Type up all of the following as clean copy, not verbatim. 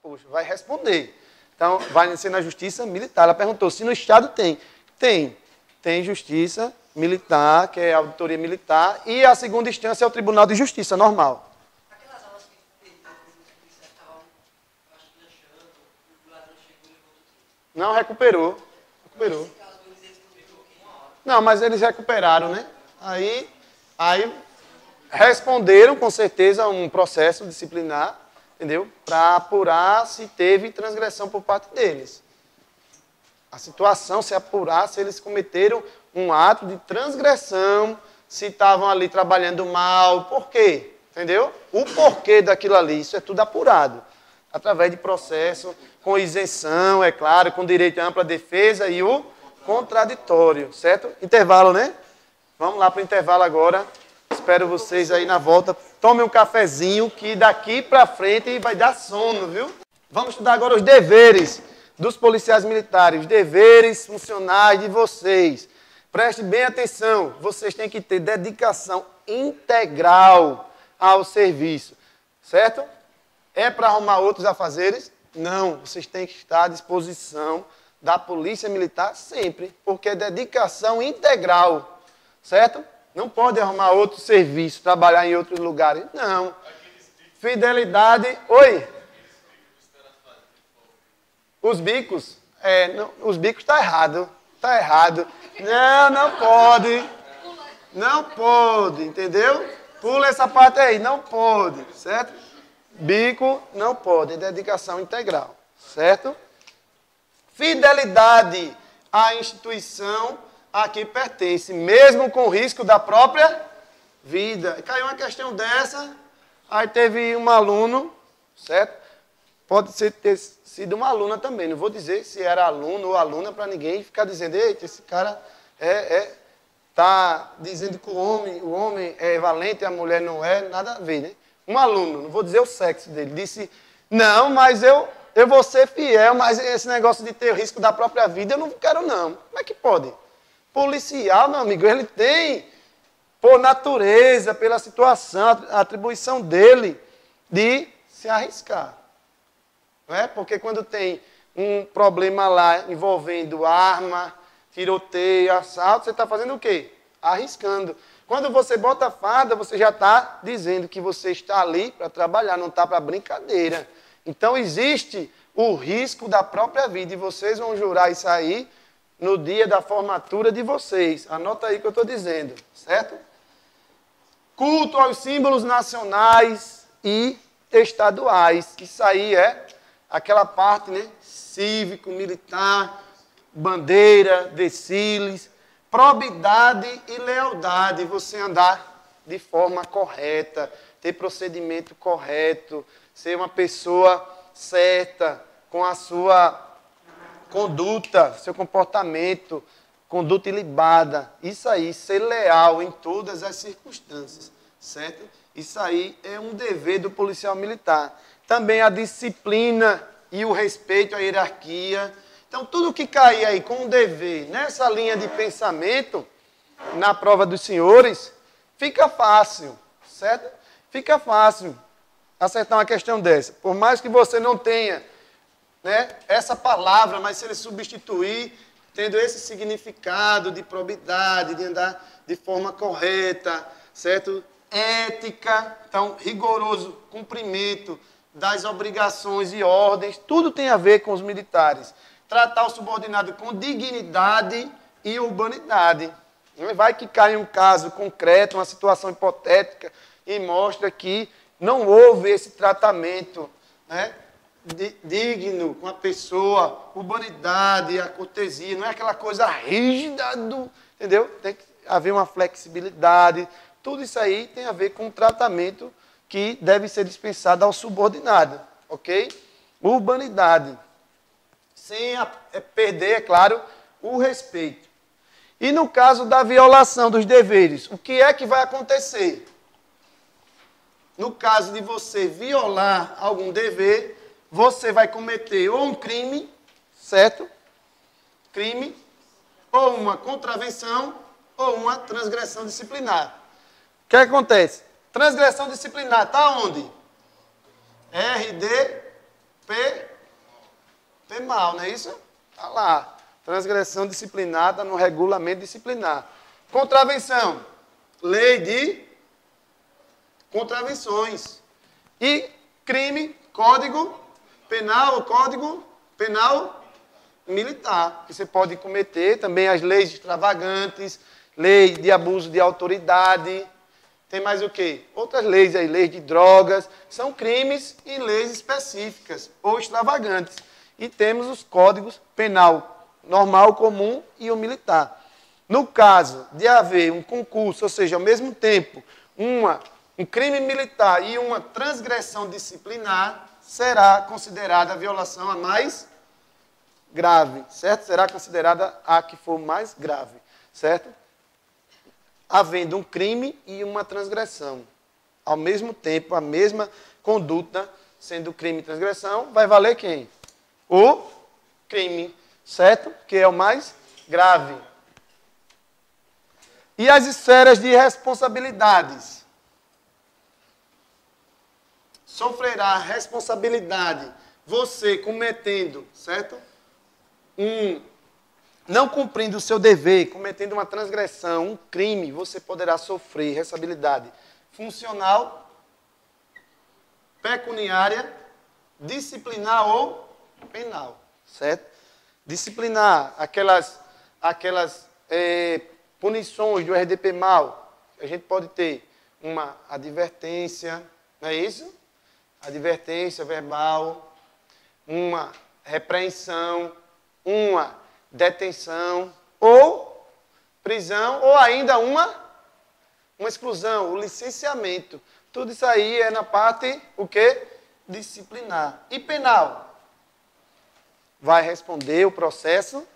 Poxa, vai responder. Então, vai ser na justiça militar. Ela perguntou se no Estado tem. Tem. Tem justiça militar, que é a auditoria militar, e a segunda instância é o Tribunal de Justiça, normal. Aquelas aulas que estavam, acho que lanchando, o ladrão chegou e levou tudo. Não, recuperou. Recuperou. Não, mas eles recuperaram, né? Aí responderam, com certeza, um processo disciplinar, entendeu? Para apurar se teve transgressão por parte deles. A situação, se apurar se eles cometeram um ato de transgressão, se estavam ali trabalhando mal, por quê? Entendeu? O porquê daquilo ali, isso é tudo apurado. Através de processo, com isenção, é claro, com direito à ampla defesa e o contraditório, certo? Intervalo, né? Vamos lá para o intervalo agora. Espero vocês aí na volta. Tomem um cafezinho que daqui para frente vai dar sono, viu? Vamos estudar agora os deveres dos policiais militares, os deveres funcionais de vocês. Preste bem atenção, vocês têm que ter dedicação integral ao serviço, certo? É para arrumar outros afazeres? Não, vocês têm que estar à disposição da Polícia Militar sempre, porque é dedicação integral, certo? Não pode arrumar outro serviço, trabalhar em outros lugares, não. Fidelidade, oi? Os bicos, os bicos está errado, está errado. Não, não pode, não pode, entendeu? Pula essa parte aí, não pode, certo? Bico não pode, é dedicação integral, certo? Fidelidade à instituição a que pertence, mesmo com o risco da própria vida. Caiu uma questão dessa, aí teve um aluno, certo? Pode ter sido uma aluna também, não vou dizer se era aluno ou aluna para ninguém ficar dizendo, eita, esse cara está dizendo que o homem é valente e a mulher não é, nada a ver, né? Um aluno, não vou dizer o sexo dele, disse, não, mas eu vou ser fiel, mas esse negócio de ter risco da própria vida eu não quero não. Como é que pode? Policial, meu amigo, ele tem, por natureza, pela situação, a atribuição dele de se arriscar. Não é? Porque quando tem um problema lá envolvendo arma, tiroteio, assalto, você está fazendo o quê? Arriscando. Quando você bota a farda, você já está dizendo que você está ali para trabalhar, não está para brincadeira. Então existe o risco da própria vida e vocês vão jurar isso aí no dia da formatura de vocês. Anota aí o que eu estou dizendo, certo? Culto aos símbolos nacionais e estaduais. Isso aí é aquela parte, né? Cívico, militar, bandeira, desfiles, probidade e lealdade. Você andar de forma correta, ter procedimento correto, ser uma pessoa certa com a sua conduta, seu comportamento, conduta ilibada. Isso aí, ser leal em todas as circunstâncias, certo? Isso aí é um dever do policial militar. Também a disciplina e o respeito à hierarquia. Então, tudo que cair aí com um dever nessa linha de pensamento, na prova dos senhores, fica fácil, certo? Fica fácil acertar uma questão dessa. Por mais que você não tenha, né, essa palavra, mas se ele substituir, tendo esse significado de probidade, de andar de forma correta, certo? Ética, então, rigoroso cumprimento das obrigações e ordens, tudo tem a ver com os militares. Tratar o subordinado com dignidade e urbanidade. Vai que cai um caso concreto, uma situação hipotética, e mostra que não houve esse tratamento, né, digno com a pessoa, urbanidade, a cortesia, não é aquela coisa rígida, entendeu? Tem que haver uma flexibilidade. Tudo isso aí tem a ver com o tratamento que deve ser dispensado ao subordinado, ok? Urbanidade. Sem perder, é claro, o respeito. E no caso da violação dos deveres, o que é que vai acontecer? No caso de você violar algum dever, você vai cometer ou um crime, certo? Crime, ou uma contravenção, ou uma transgressão disciplinar. O que acontece? Transgressão disciplinar está onde? RDP RDP-Mal, não é isso? Está lá. Transgressão disciplinar, está no regulamento disciplinar. Contravenção. Lei de contravenções. E crime, código penal, código penal militar, que você pode cometer, também as leis extravagantes, lei de abuso de autoridade, tem mais o quê? Outras leis aí, leis de drogas, são crimes e leis específicas ou extravagantes. E temos os códigos penal normal, comum e o militar. No caso de haver um concurso, ou seja, ao mesmo tempo, um crime militar e uma transgressão disciplinar, será considerada a violação a mais grave, certo? Será considerada a que for mais grave, certo? Havendo um crime e uma transgressão. Ao mesmo tempo, a mesma conduta, sendo crime e transgressão, vai valer quem? O crime, certo? Que é o mais grave. E as esferas de responsabilidades? Sofrerá responsabilidade você cometendo, certo? Não cumprindo o seu dever, cometendo uma transgressão, um crime, você poderá sofrer responsabilidade funcional, pecuniária, disciplinar ou penal, certo? Disciplinar, aquelas punições do RDP-Mal, a gente pode ter uma advertência, não é isso? Advertência verbal, uma repreensão, uma detenção, ou prisão, ou ainda uma exclusão, o licenciamento. Tudo isso aí é na parte, o quê? Disciplinar. E penal? Vai responder o processo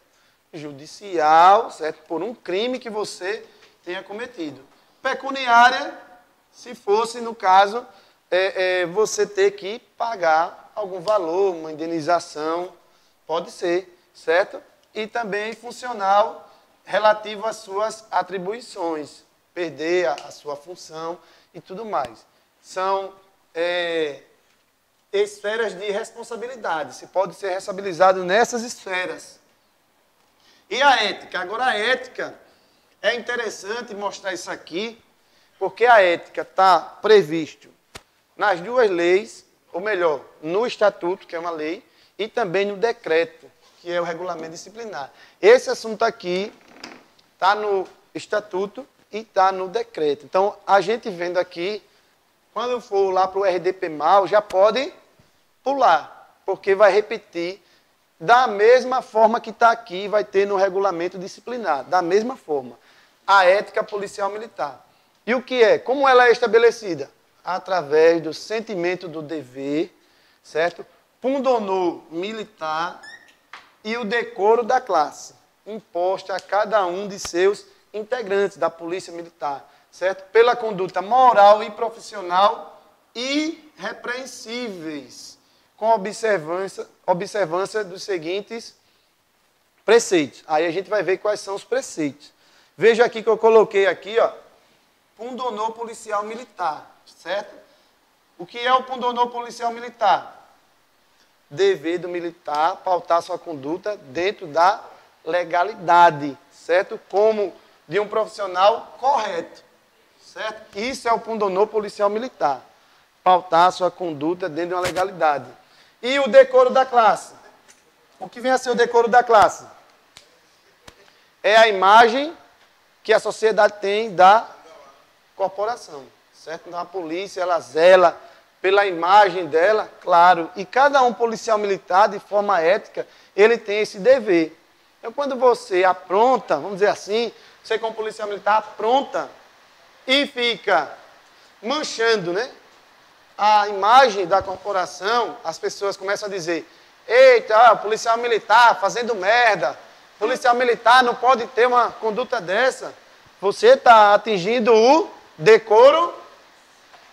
judicial, certo? Por um crime que você tenha cometido. Pecuniária, se fosse, no caso, você ter que pagar algum valor, uma indenização, pode ser, certo? E também funcional, relativo às suas atribuições, perder a sua função e tudo mais. São esferas de responsabilidade, você pode ser responsabilizado nessas esferas. E a ética? Agora a ética, é interessante mostrar isso aqui, porque a ética está previsto nas duas leis, ou melhor, no estatuto, que é uma lei, e também no decreto, que é o regulamento disciplinar. Esse assunto aqui está no estatuto e está no decreto. Então, a gente vendo aqui, quando for lá para o RDP-Mal, já pode pular, porque vai repetir da mesma forma que está aqui, vai ter no regulamento disciplinar, da mesma forma. A ética policial militar. E o que é? Como ela é estabelecida? Através do sentimento do dever, certo? Pundonor militar e o decoro da classe, imposta a cada um de seus integrantes da Polícia Militar, certo? Pela conduta moral e profissional irrepreensíveis, com observância dos seguintes preceitos. Aí a gente vai ver quais são os preceitos. Veja aqui que eu coloquei aqui, ó, pundonor policial militar, certo? O que é o pundonor policial militar? Dever do militar pautar sua conduta dentro da legalidade, certo? Como de um profissional correto, certo? Isso é o pundonor policial militar, pautar sua conduta dentro de uma legalidade. E o decoro da classe? O que vem a ser o decoro da classe? É a imagem que a sociedade tem da corporação, certo? Então a polícia, ela zela pela imagem dela, claro, e cada um policial militar, de forma ética, ele tem esse dever. Então, quando você apronta, vamos dizer assim, você como policial militar apronta e fica manchando, né, a imagem da corporação, as pessoas começam a dizer, eita, policial militar fazendo merda, policial militar não pode ter uma conduta dessa. Você está atingindo o decoro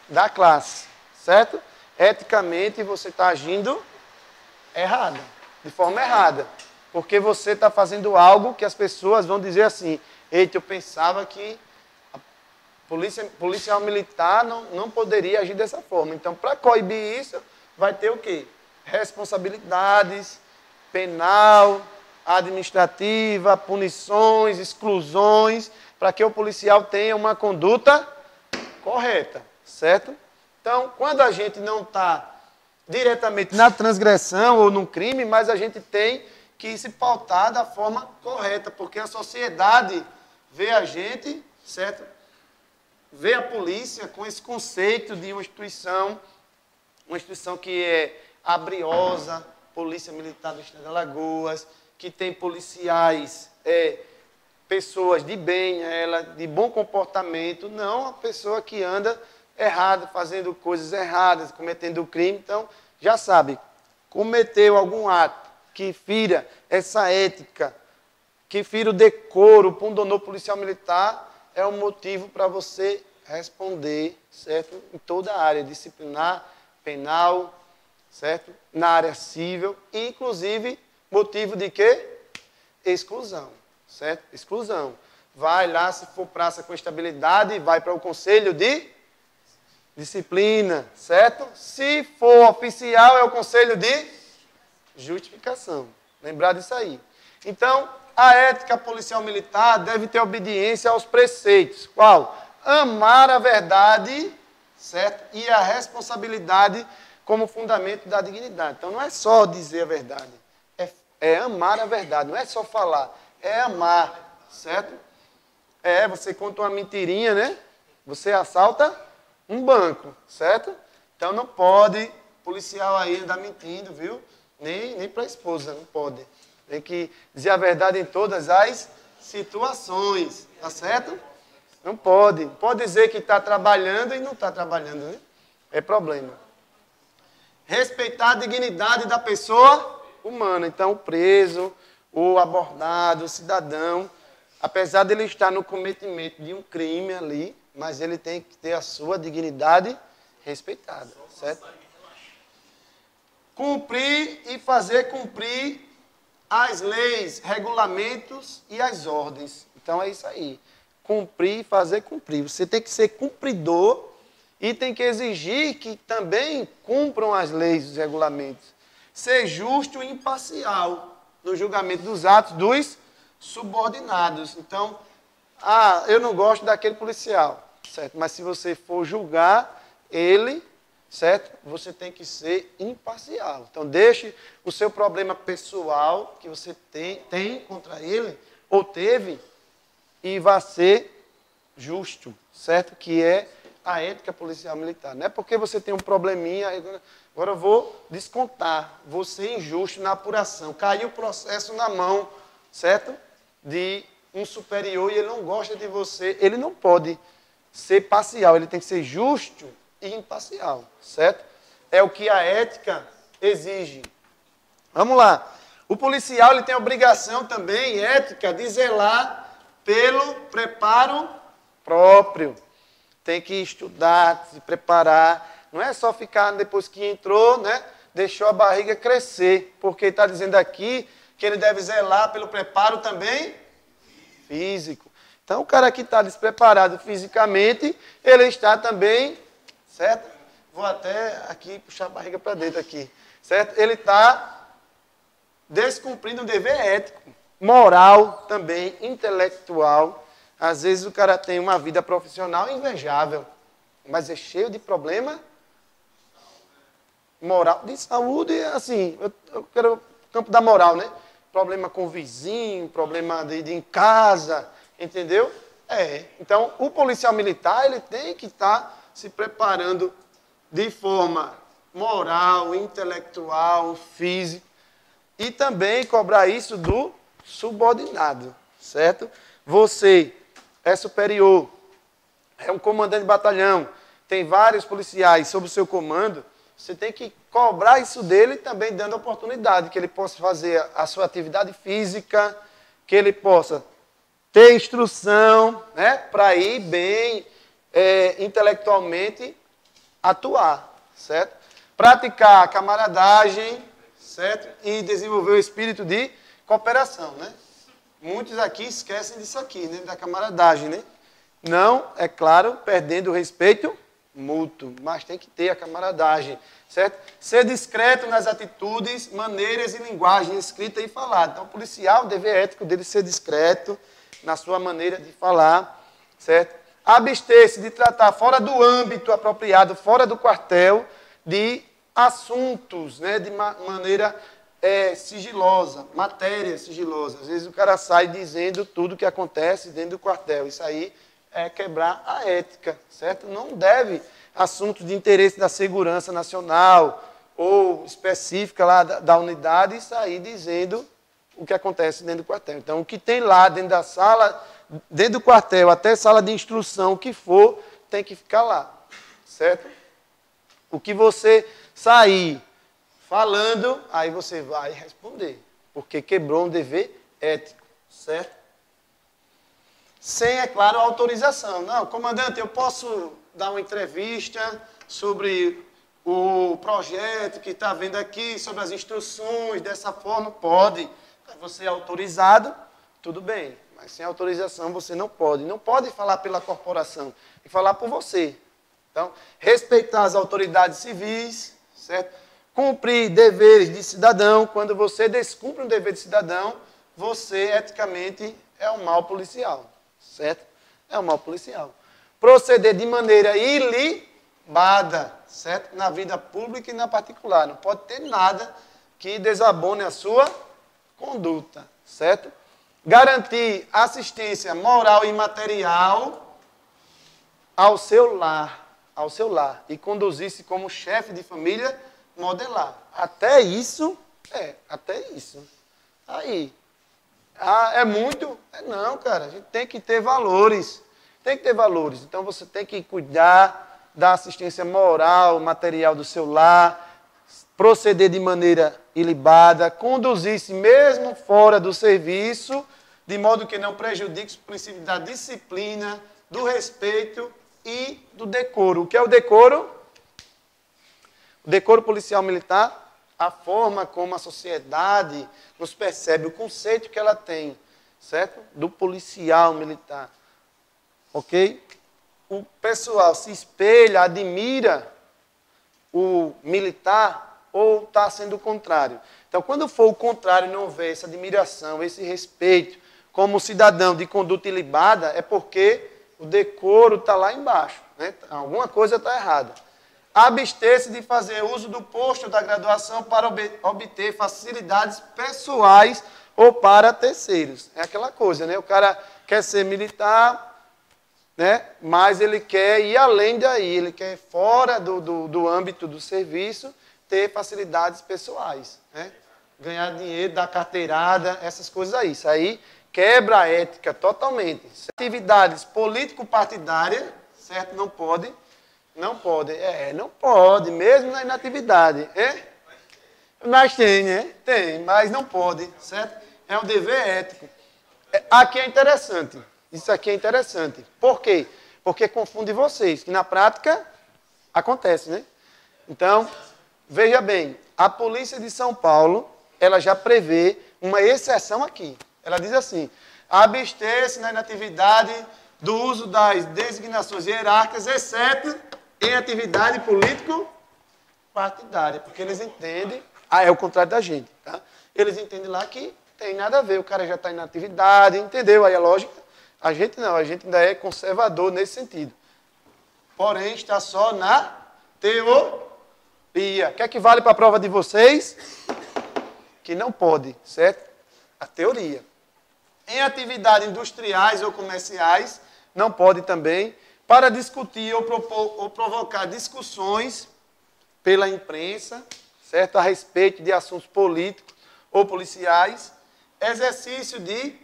da classe, certo? Eticamente você está agindo errado, de forma errada. Porque você está fazendo algo que as pessoas vão dizer assim, eita, eu pensava que a policial militar não poderia agir dessa forma. Então, para coibir isso, vai ter o quê? Responsabilidades penal, administrativa, punições, exclusões, para que o policial tenha uma conduta correta, certo? Então, quando a gente não está diretamente na transgressão ou no crime, mas a gente tem que se pautar da forma correta, porque a sociedade vê a gente, certo? Vê a polícia com esse conceito de uma instituição que é abriosa, Polícia Militar do Estado de Alagoas, que tem policiais, pessoas de bem, de bom comportamento, não a pessoa que anda errada, fazendo coisas erradas, cometendo crime. Então, já sabe, cometeu algum ato que fira essa ética, que fira o decoro, o pundonor policial militar, é um motivo para você responder, certo? Em toda a área disciplinar, penal, certo? Na área civil, e inclusive motivo de quê? Exclusão, certo? Exclusão. Vai lá, se for praça com estabilidade, vai para o conselho de disciplina, certo? Se for oficial, é o conselho de justificação. Lembrar disso aí. Então, a ética policial militar deve ter obediência aos preceitos. Qual? Amar a verdade, certo? E a responsabilidade como fundamento da dignidade. Então, não é só dizer a verdade, é amar a verdade, não é só falar, é amar, certo? Você conta uma mentirinha, né? Você assalta um banco, certo? Então, não pode policial aí andar mentindo, viu? Nem para a esposa, não pode. Tem que dizer a verdade em todas as situações, tá certo? Não pode. Pode dizer que está trabalhando e não está trabalhando, né? É problema. Respeitar a dignidade da pessoa humana. Então, o preso, o abordado, o cidadão, apesar de ele estar no cometimento de um crime ali, mas ele tem que ter a sua dignidade respeitada, certo? Cumprir e fazer cumprir as leis, regulamentos e as ordens. Então é isso aí. Cumprir e fazer cumprir. Você tem que ser cumpridor e tem que exigir que também cumpram as leis e os regulamentos. Ser justo e imparcial no julgamento dos atos dos subordinados. Então, eu não gosto daquele policial, certo? Mas se você for julgar ele, certo? Você tem que ser imparcial. Então, deixe o seu problema pessoal que você tem contra ele, ou teve, e vá ser justo, certo? Que é a ética policial militar. Não é porque você tem um probleminha, agora eu vou descontar, vou ser injusto na apuração. Caiu o processo na mão, certo? De um superior e ele não gosta de você, ele não pode ser parcial, ele tem que ser justo e imparcial, certo? É o que a ética exige. Vamos lá. O policial ele tem a obrigação também, ética, de zelar pelo preparo próprio. Tem que estudar, se preparar. Não é só ficar depois que entrou, né? Deixou a barriga crescer. Porque está dizendo aqui que ele deve zelar pelo preparo também físico. Então, o cara que está despreparado fisicamente, ele está também, certo? Vou até aqui puxar a barriga para dentro aqui, certo? Ele está descumprindo um dever ético, moral também, intelectual. Às vezes o cara tem uma vida profissional invejável, mas é cheio de problema moral, de saúde, assim, eu quero o campo da moral, né? Problema com o vizinho, problema de em casa, entendeu? Então, o policial militar, ele tem que estar se preparando de forma moral, intelectual, física, e também cobrar isso do subordinado, certo? Você é superior, é um comandante de batalhão, tem vários policiais sob o seu comando, você tem que cobrar isso dele também dando oportunidade, que ele possa fazer a sua atividade física, que ele possa ter instrução, né, para ir bem intelectualmente atuar, certo? Praticar a camaradagem, certo? E desenvolver o espírito de cooperação, né? Muitos aqui esquecem disso aqui, né? Da camaradagem, né? Não, é claro, perdendo o respeito mútuo, mas tem que ter a camaradagem. certo? Ser discreto nas atitudes, maneiras e linguagem escrita e falada. Então, o policial, o dever ético dele é ser discreto na sua maneira de falar, certo? Abster-se de tratar fora do âmbito apropriado, fora do quartel, de assuntos, né, de maneira sigilosa, matéria sigilosa. Às vezes o cara sai dizendo tudo o que acontece dentro do quartel. Isso aí é quebrar a ética, certo? Não deve assuntos de interesse da segurança nacional ou específica lá da unidade sair dizendo o que acontece dentro do quartel. Então, o que tem lá dentro da sala, dentro do quartel, até sala de instrução, o que for, tem que ficar lá, certo? O que você sair falando, aí você vai responder, porque quebrou um dever ético, certo? Sem, é claro, autorização. Não, comandante, eu posso dar uma entrevista sobre o projeto que está vendo aqui, sobre as instruções, dessa forma, pode. Você é autorizado, tudo bem, mas sem autorização você não pode. Não pode falar pela corporação, tem que falar por você. Então, respeitar as autoridades civis, certo? Cumprir deveres de cidadão. Quando você descumpre um dever de cidadão, você, eticamente, é um mau policial, certo? É um mau policial. Proceder de maneira ilibada, certo? Na vida pública e na particular. Não pode ter nada que desabone a sua conduta, certo? Garantir assistência moral e material ao seu lar, e conduzir-se como chefe de família modelar. Até isso, até isso. Aí, é muito? Não, cara, a gente tem que ter valores. Tem que ter valores. Então, você tem que cuidar da assistência moral, material do seu lar, proceder de maneira ilibada, conduzir-se mesmo fora do serviço, de modo que não prejudique os princípios da disciplina, do respeito e do decoro. O que é o decoro? O decoro policial militar, a forma como a sociedade nos percebe, o conceito que ela tem, certo? Do policial militar. Ok? O pessoal se espelha, admira o militar ou está sendo o contrário. Então, quando for o contrário, não houver essa admiração, esse respeito, como cidadão de conduta ilibada, é porque o decoro está lá embaixo, né? Alguma coisa está errada. Abster-se de fazer uso do posto da graduação para obter facilidades pessoais ou para terceiros. É aquela coisa, né? O cara quer ser militar, né? Mas ele quer ir além daí, ele quer, fora do âmbito do serviço, ter facilidades pessoais, né? Ganhar dinheiro, dar carteirada, essas coisas aí. Isso aí quebra a ética totalmente. Atividades político-partidárias, certo? Não pode. Não pode. Não pode, mesmo na inatividade. Mas tem, né? Tem, mas não pode, certo? É um dever ético. Aqui é interessante. Isso aqui é interessante. Por quê? Porque confunde vocês, que na prática acontece, né? Então, veja bem, a Polícia de São Paulo, ela já prevê uma exceção aqui. Ela diz assim: abster-se na inatividade do uso das designações hierárquicas, exceto em atividade político-partidária. Porque eles entendem, é o contrário da gente, tá? Eles entendem lá que tem nada a ver, o cara já está em atividade, entendeu? Aí a lógica, a gente não, a gente ainda é conservador nesse sentido. Porém, está só na teoria. O que é que vale para a prova de vocês? Que não pode, certo? A teoria. Em atividades industriais ou comerciais, não pode também, para discutir ou provocar discussões pela imprensa, certo? A respeito de assuntos políticos ou policiais, exercício de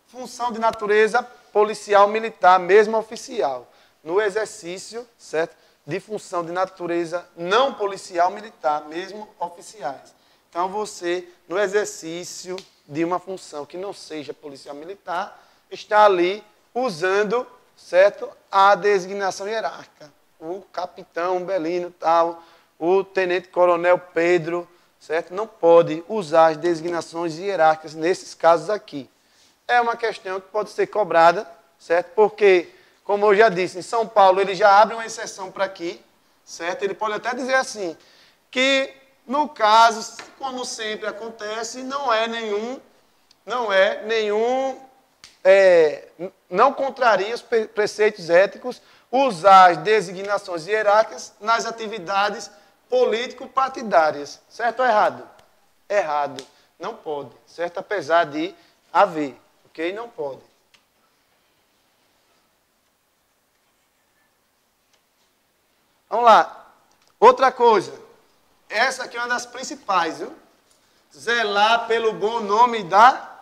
função de natureza policial militar, mesmo oficial. No exercício, certo? De função de natureza não policial militar, mesmo oficiais. Então, você, no exercício de uma função que não seja policial militar, está ali usando, certo, a designação hierárquica. O capitão Belino, tal, o tenente-coronel Pedro, certo? Não pode usar as designações hierárquicas nesses casos aqui. É uma questão que pode ser cobrada, certo? Porque, como eu já disse, em São Paulo ele já abre uma exceção para aqui, certo? Ele pode até dizer assim: que, no caso, como sempre acontece, não contraria os preceitos éticos usar as designações hierárquicas nas atividades político-partidárias. Certo ou errado? Errado. Não pode. Certo? Apesar de haver. Ok? Não pode. Vamos lá. Outra coisa. Essa aqui é uma das principais, viu? Zelar pelo bom nome da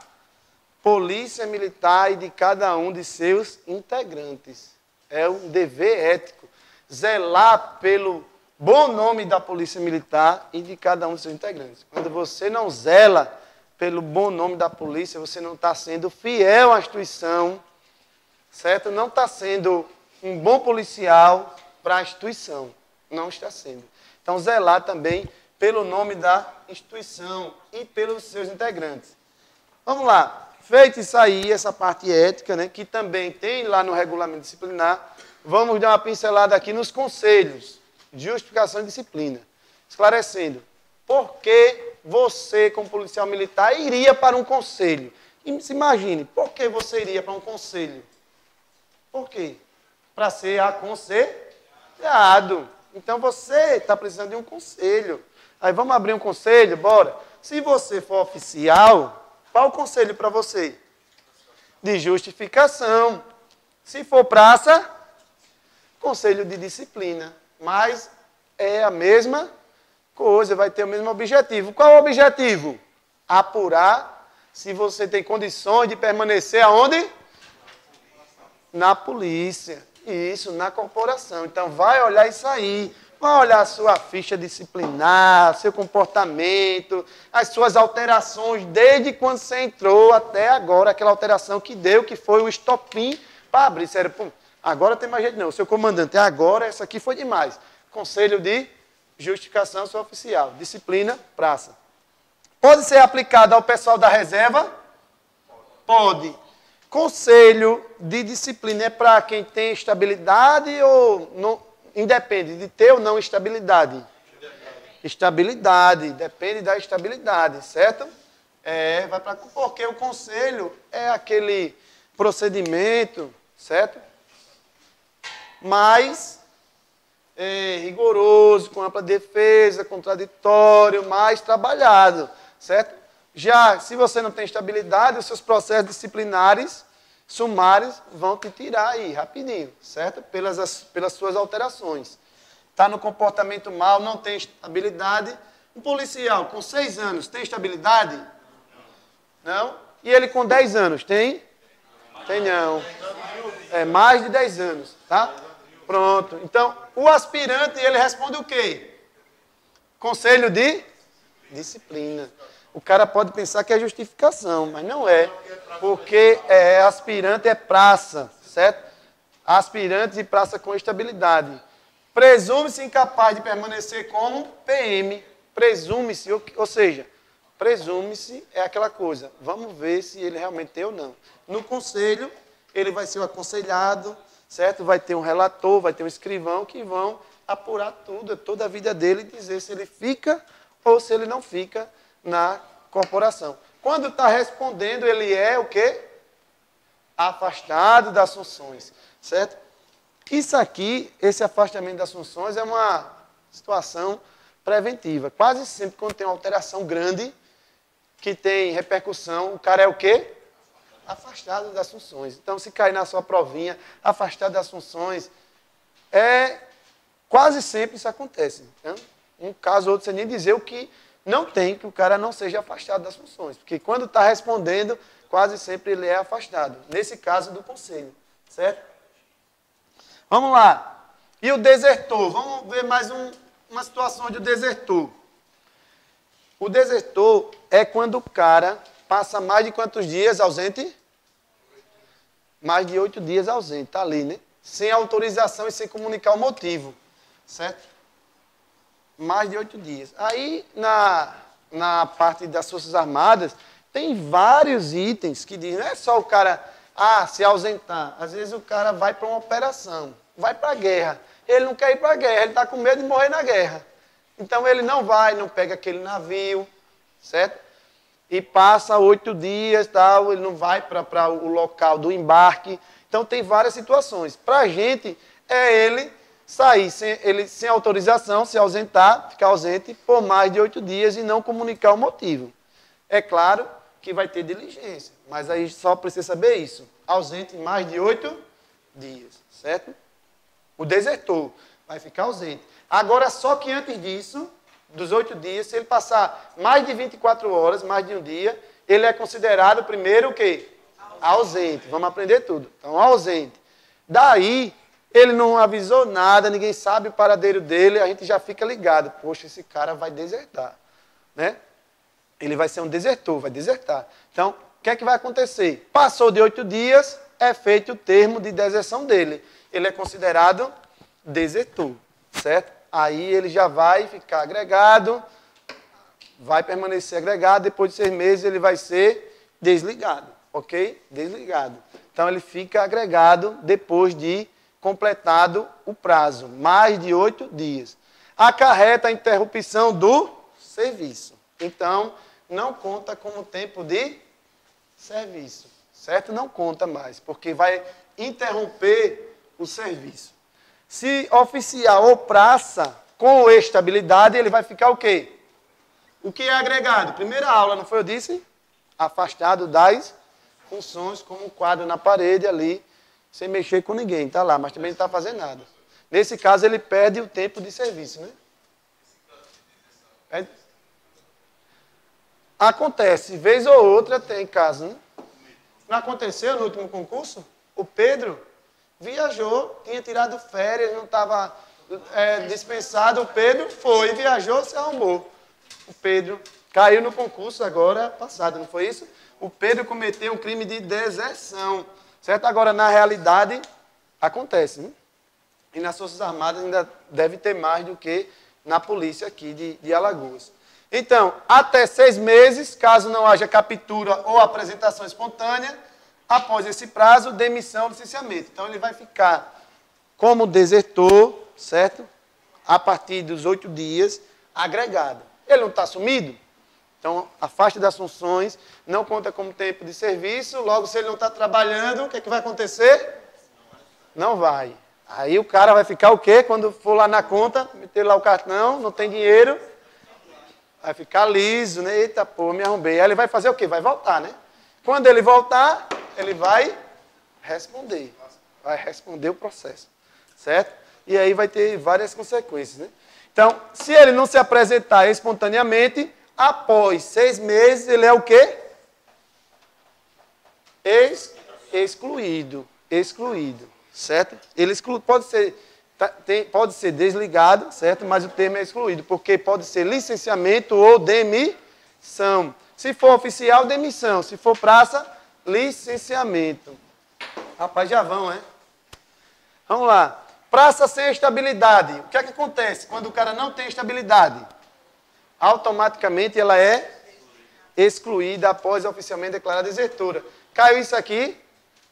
Polícia Militar e de cada um de seus integrantes. É um dever ético. Zelar pelo bom nome da Polícia Militar e de cada um de seus integrantes. Quando você não zela pelo bom nome da polícia, você não está sendo fiel à instituição, certo? Não está sendo um bom policial para a instituição. Não está sendo. Então, zelar também pelo nome da instituição e pelos seus integrantes. Vamos lá. Feito isso aí, essa parte ética, né, que também tem lá no regulamento disciplinar, vamos dar uma pincelada aqui nos conselhos de justificação e disciplina. Esclarecendo, por que você, como policial militar, iria para um conselho? E se imagine, por que você iria para um conselho? Por quê? Para ser aconselhado. Então você está precisando de um conselho. Aí vamos abrir um conselho, bora. Se você for oficial, qual o conselho para você? De justificação. Se for praça, conselho de disciplina. Mas é a mesma coisa, vai ter o mesmo objetivo. Qual é o objetivo? Apurar se você tem condições de permanecer aonde? Na polícia. Isso, na corporação. Então vai olhar isso aí. Vai olhar a sua ficha disciplinar, seu comportamento, as suas alterações desde quando você entrou até agora, aquela alteração que deu, que foi o estopim para abrir. Sério, pum, agora tem mais jeito não. Seu comandante, agora essa aqui foi demais. Conselho de justificação sua oficial. Disciplina, praça. Pode ser aplicado ao pessoal da reserva? Pode. Conselho de disciplina é para quem tem estabilidade ou não? Independe de ter ou não estabilidade. Estabilidade, depende da estabilidade, certo? Porque o conselho é aquele procedimento, certo? Mais rigoroso, com ampla defesa, contraditório, mais trabalhado, certo? Já, se você não tem estabilidade, os seus processos disciplinares sumários vão te tirar aí, rapidinho, certo? Pelas suas alterações. Está no comportamento mal, não tem estabilidade. Um policial com 6 anos tem estabilidade? Não? E ele com 10 anos tem? Tem não. É mais de 10 anos, tá? Pronto. Então, o aspirante, ele responde o quê? Conselho de disciplina. O cara pode pensar que é justificação, mas não é. Porque aspirante é praça, certo? Aspirante e praça com estabilidade. Presume-se incapaz de permanecer como PM. Presume-se, ou seja, presume-se é aquela coisa. Vamos ver se ele realmente tem ou não. No conselho, ele vai ser o aconselhado, certo? Vai ter um relator, vai ter um escrivão que vão apurar tudo, toda a vida dele e dizer se ele fica ou se ele não fica na corporação. Quando está respondendo, ele é o quê? Afastado das funções, certo? Isso aqui, esse afastamento das funções é uma situação preventiva. Quase sempre quando tem uma alteração grande, que tem repercussão, o cara é o quê? Afastado das funções. Então, se cair na sua provinha, afastado das funções, quase sempre isso acontece. Né? Um caso ou outro, você nem dizer o que não tem, que o cara não seja afastado das funções. Porque quando está respondendo, quase sempre ele é afastado. Nesse caso do conselho, certo? Vamos lá. E o desertor? Vamos ver mais uma situação de desertor. O desertor é quando o cara passa mais de quantos dias ausente? Mais de 8 dias ausente, está ali, né? Sem autorização e sem comunicar o motivo, certo? Mais de 8 dias. Aí, na parte das Forças Armadas, tem vários itens que dizem, não é só o cara se ausentar. Às vezes o cara vai para uma operação, vai para a guerra. Ele não quer ir para a guerra, ele está com medo de morrer na guerra. Então ele não vai, não pega aquele navio, certo? E passa 8 dias, tal, ele não vai para o local do embarque. Então tem várias situações. Para a gente, é ele sair sem autorização, se ausentar, ficar ausente por mais de 8 dias e não comunicar o motivo. É claro que vai ter diligência, mas aí só precisa saber isso. Ausente mais de 8 dias, certo? O desertor vai ficar ausente. Agora, só que antes disso, dos 8 dias, se ele passar mais de 24 horas, mais de um dia, ele é considerado primeiro o quê? Ausente. Vamos aprender tudo. Então, ausente. Daí, ele não avisou nada, ninguém sabe o paradeiro dele, a gente já fica ligado. Poxa, esse cara vai desertar, né? Ele vai ser um desertor, vai desertar. Então, o que é que vai acontecer? Passou de 8 dias, é feito o termo de deserção dele. Ele é considerado desertor, certo? Aí ele já vai ficar agregado, vai permanecer agregado, depois de 6 meses ele vai ser desligado, ok? Desligado. Então ele fica agregado depois de completado o prazo, mais de 8 dias. Acarreta a interrupção do serviço. Então, não conta como tempo de serviço, certo? Não conta mais, porque vai interromper o serviço. Se oficial ou praça com estabilidade, ele vai ficar o quê? O que é agregado? Primeira aula, não foi eu disse? Afastado das funções, como um quadro na parede ali, sem mexer com ninguém, está lá, mas também não está fazendo nada. Nesse caso, ele perde o tempo de serviço, né? Acontece, vez ou outra tem caso, né? Não aconteceu no último concurso? O Pedro viajou, tinha tirado férias, não estava dispensado. O Pedro foi, viajou, se arrumou. O Pedro caiu no concurso agora passado, não foi isso? O Pedro cometeu um crime de deserção, certo? Agora, na realidade, acontece, né? E nas Forças Armadas ainda deve ter mais do que na polícia aqui de Alagoas. Então, até 6 meses, caso não haja captura ou apresentação espontânea, após esse prazo, demissão, licenciamento. Então, ele vai ficar como desertor, certo? A partir dos 8 dias, agregado. Ele não está sumido? Então, afasta das funções, não conta como tempo de serviço, logo, se ele não está trabalhando, o que é que vai acontecer? Não vai. Aí o cara vai ficar o quê? Quando for lá na conta, meter lá o cartão, não tem dinheiro, vai ficar liso, né? Eita, pô, me arrombei. Aí ele vai fazer o quê? Vai voltar, né? Quando ele voltar, ele vai responder. Vai responder o processo, certo? E aí vai ter várias consequências, né? Então, se ele não se apresentar espontaneamente, após 6 meses, ele é o quê? Excluído. Excluído, certo? Ele pode ser desligado, certo? Mas o termo é excluído, porque pode ser licenciamento ou demissão. Se for oficial, demissão. Se for praça, licenciamento. Rapaz, já vão, né? Vamos lá. Praça sem estabilidade. O que é que acontece quando o cara não tem estabilidade? Automaticamente ela é excluída após oficialmente declarada desertora. Caiu isso aqui?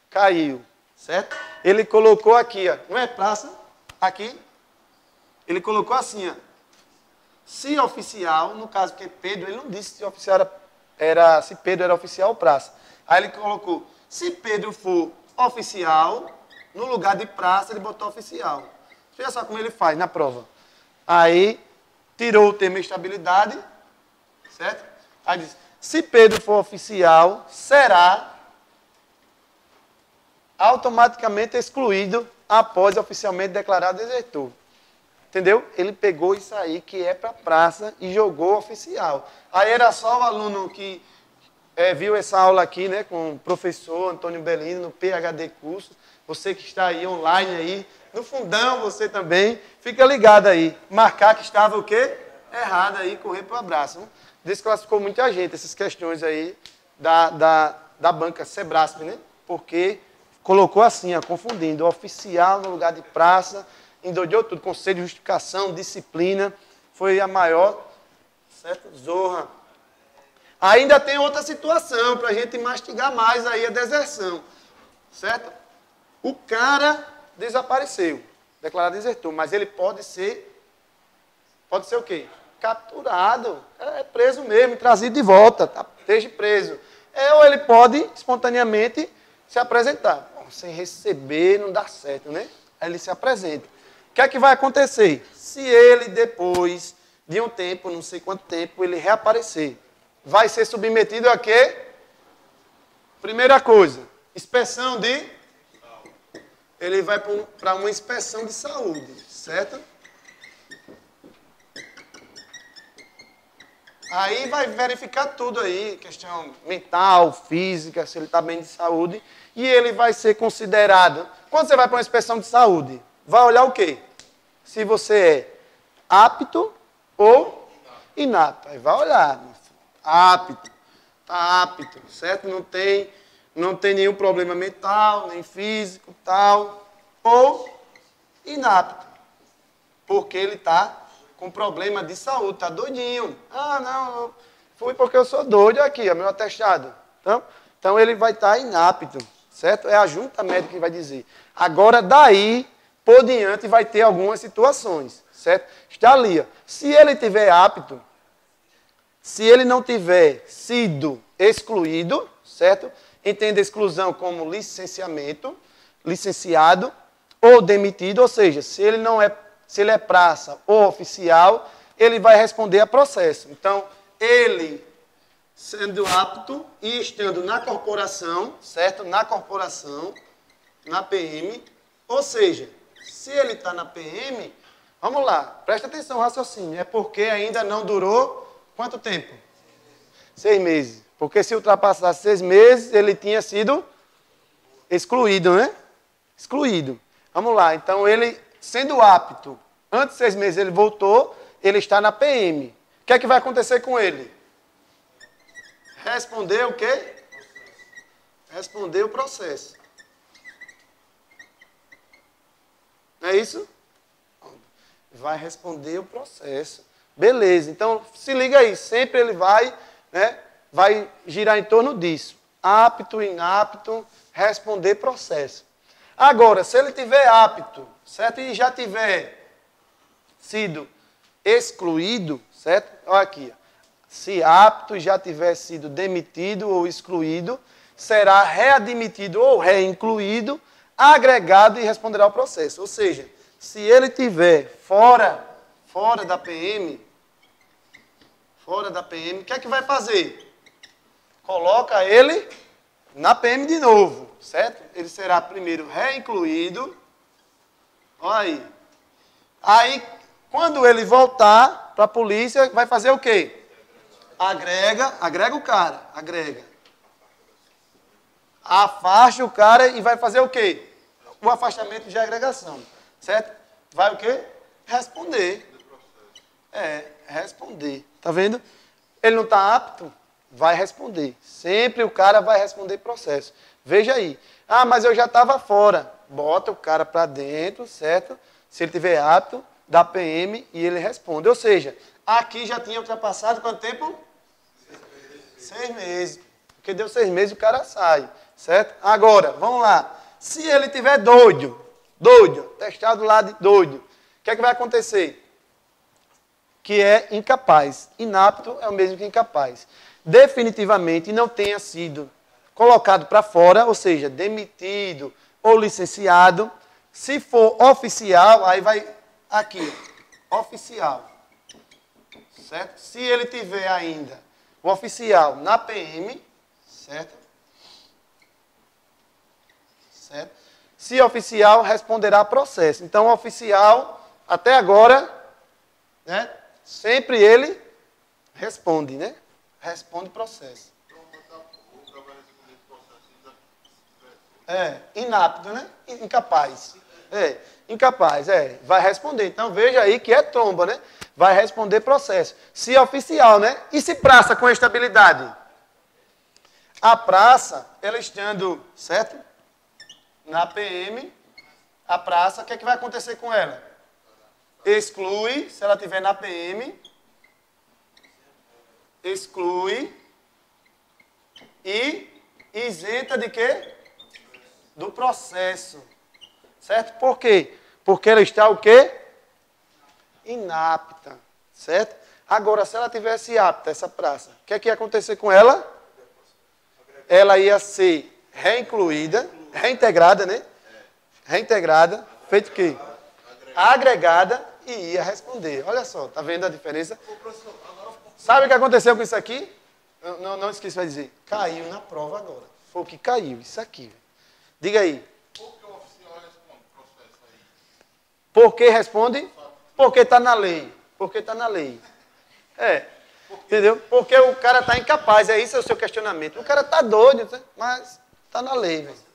Caiu, certo? Ele colocou aqui, ó, não é praça? Aqui. Ele colocou assim, ó. Se oficial, no caso que Pedro, ele não disse se oficial se Pedro era oficial ou praça. Aí ele colocou, se Pedro for oficial, no lugar de praça, ele botou oficial. Veja só como ele faz na prova. Aí, tirou o termo estabilidade, certo? Aí diz, se Pedro for oficial, será automaticamente excluído após oficialmente declarado desertor. Entendeu? Ele pegou isso aí que é para praça e jogou oficial. Aí era só o aluno que viu essa aula aqui, né, com o professor Antônio Bellini, no PhD Curso. Você que está aí online aí, no fundão você também, fica ligado aí. Marcar que estava o quê? Errado aí, correr para o abraço. Né? Desclassificou muita gente essas questões aí da banca Sebrasp, né? Porque colocou assim, ó, confundindo oficial no lugar de praça, endoidou tudo, conselho de justificação, disciplina, foi a maior, certo? Zorra. Ainda tem outra situação, para a gente mastigar mais aí a deserção, certo? O cara desapareceu, declarado desertor, mas ele pode ser Pode ser o quê? Capturado, é preso mesmo, trazido de volta, tá? Esteja preso. Ou ele pode espontaneamente se apresentar. Bom, sem receber não dá certo, né? Aí ele se apresenta. O que é que vai acontecer? Se ele depois de um tempo, não sei quanto tempo, ele reaparecer, vai ser submetido a quê? Primeira coisa, inspeção de... Ele vai para uma inspeção de saúde, certo? Aí vai verificar tudo aí, questão mental, física, se ele está bem de saúde. E ele vai ser considerado... Quando você vai para uma inspeção de saúde, vai olhar o quê? Se você é apto ou inapto. Aí vai olhar. Apto. Está apto, certo? Não tem nenhum problema mental, nem físico, tal. Ou inapto. Porque ele está com problema de saúde, está doidinho. Ah, não, fui porque eu sou doido aqui, é meu atestado. Então ele vai estar inapto, certo? É a junta médica que vai dizer. Agora, daí por diante, vai ter algumas situações, certo? Está ali, ó. Se ele tiver apto, se ele não tiver sido excluído, certo? Entenda exclusão como licenciamento, licenciado ou demitido, ou seja, se ele é praça ou oficial, ele vai responder a processo. Então, ele sendo apto e estando na corporação, certo? Na corporação, na PM, ou seja, se ele está na PM, vamos lá, presta atenção, raciocínio, é porque ainda não durou quanto tempo? 6 meses. Porque se ultrapassasse 6 meses, ele tinha sido excluído, né? Excluído. Vamos lá, então ele, sendo apto, antes de 6 meses ele voltou, ele está na PM. O que é que vai acontecer com ele? Responder o quê? Responder o processo. Não é isso? Vai responder o processo. Beleza, então se liga aí, sempre ele vai, né, vai girar em torno disso. Apto, inapto, responder processo. Agora, se ele tiver apto, certo? E já tiver sido excluído, certo? Olha aqui. Se apto já tiver sido demitido ou excluído, será readmitido ou reincluído, agregado e responderá ao processo. Ou seja, se ele tiver fora da PM, o que é que vai fazer? Coloca ele na PM de novo, certo? Ele será primeiro reincluído. Olha aí. Aí, quando ele voltar para a polícia, vai fazer o quê? Agrega o cara, agrega. Afasta o cara e vai fazer o quê? O afastamento de agregação, certo? Vai o quê? Responder. Responder. Tá vendo? Ele não está apto? Vai responder. Sempre o cara vai responder processo. Veja aí. Ah, mas eu já estava fora. Bota o cara para dentro, certo? Se ele tiver apto, da PM e ele responde. Ou seja, aqui já tinha ultrapassado quanto tempo? 6 meses. Porque deu 6 meses o cara sai, certo? Agora, vamos lá. Se ele tiver doido, testado lá de doido, o que é que vai acontecer? Que é incapaz. Inapto é o mesmo que incapaz. Definitivamente não tenha sido colocado para fora, ou seja, demitido ou licenciado. Se for oficial, aí vai aqui, oficial. Certo? Se ele tiver ainda o oficial na PM, certo? Certo? Se oficial, responderá a processo. Então, o oficial, até agora, né, sempre ele responde, né? Responde processo. Inapto, né? Incapaz. Incapaz, vai responder. Então, veja aí que é tromba, né? Vai responder processo. Se oficial, né? E se praça com estabilidade? A praça, ela estando, certo? Na PM, a praça, o que é que vai acontecer com ela? Exclui, se ela estiver na PM, exclui e isenta de quê? Do processo. Certo? Por quê? Porque ela está o quê? Inapta. Certo? Agora, se ela tivesse apta, essa praça, o que é que ia acontecer com ela? Ela ia ser reincluída, reintegrada, né? Reintegrada, feito o quê? Agregada e ia responder. Olha só, tá vendo a diferença? Sabe o que aconteceu com isso aqui? Não esqueça de dizer. Caiu na prova agora. Foi o que caiu, isso aqui. Diga aí. Por que o oficial responde o processo aí? Por que responde? Porque está na lei. Porque está na lei. Entendeu? Porque o cara está incapaz. Isso é o seu questionamento. O cara está doido, mas está na lei, velho.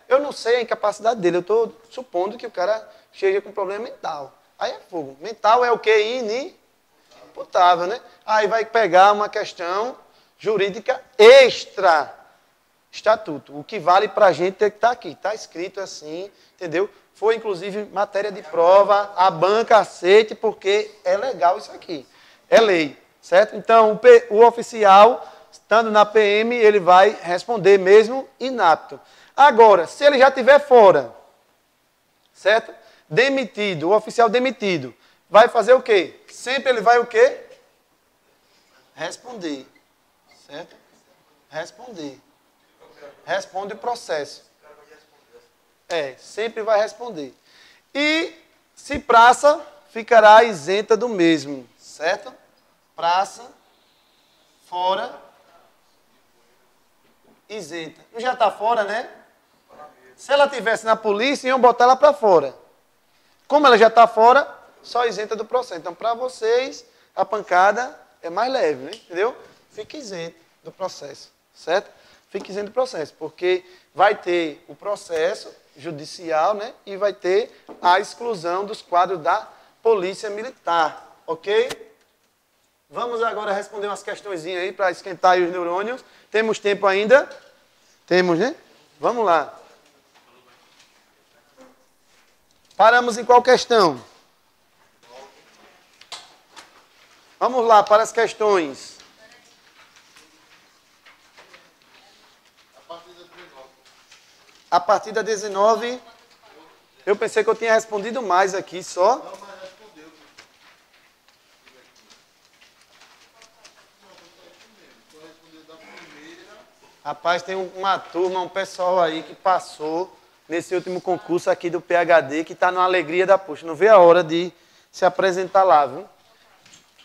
Eu não sei a incapacidade dele. Eu estou supondo que o cara chega com problema mental. Aí é fogo. Mental é o que? Inimputável, né? Aí vai pegar uma questão jurídica extra estatuto. O que vale para a gente é que está aqui. Está escrito assim, entendeu? Foi, inclusive, matéria de prova. A banca aceite porque é legal isso aqui. É lei, certo? Então, o oficial, estando na PM, ele vai responder mesmo inapto. Agora, se ele já estiver fora, certo? Demitido, o oficial demitido, vai fazer o quê? Sempre ele vai o quê? Responder, certo? Responder. Responde o processo. Sempre vai responder. E se praça, ficará isenta do mesmo, certo? Praça, fora, isenta. Não já está fora, né? Se ela estivesse na polícia, iam botar ela para fora. Como ela já está fora, só isenta do processo. Então, para vocês, a pancada é mais leve, né? Entendeu? Fique isento do processo, certo? Fique isento do processo, porque vai ter o processo judicial, né? E vai ter a exclusão dos quadros da Polícia Militar, ok? Vamos agora responder umas questõezinhas aí para esquentar aí os neurônios. Temos tempo ainda? Temos, né? Vamos lá. Paramos em qual questão? Vamos lá para as questões. A partir da 19, eu pensei que eu tinha respondido mais aqui só. Não, mas respondeu. Só respondeu da primeira. Rapaz, tem uma turma, um pessoal aí que passou nesse último concurso aqui do PhD, que está numa alegria da poxa. Não vê a hora de se apresentar lá, viu?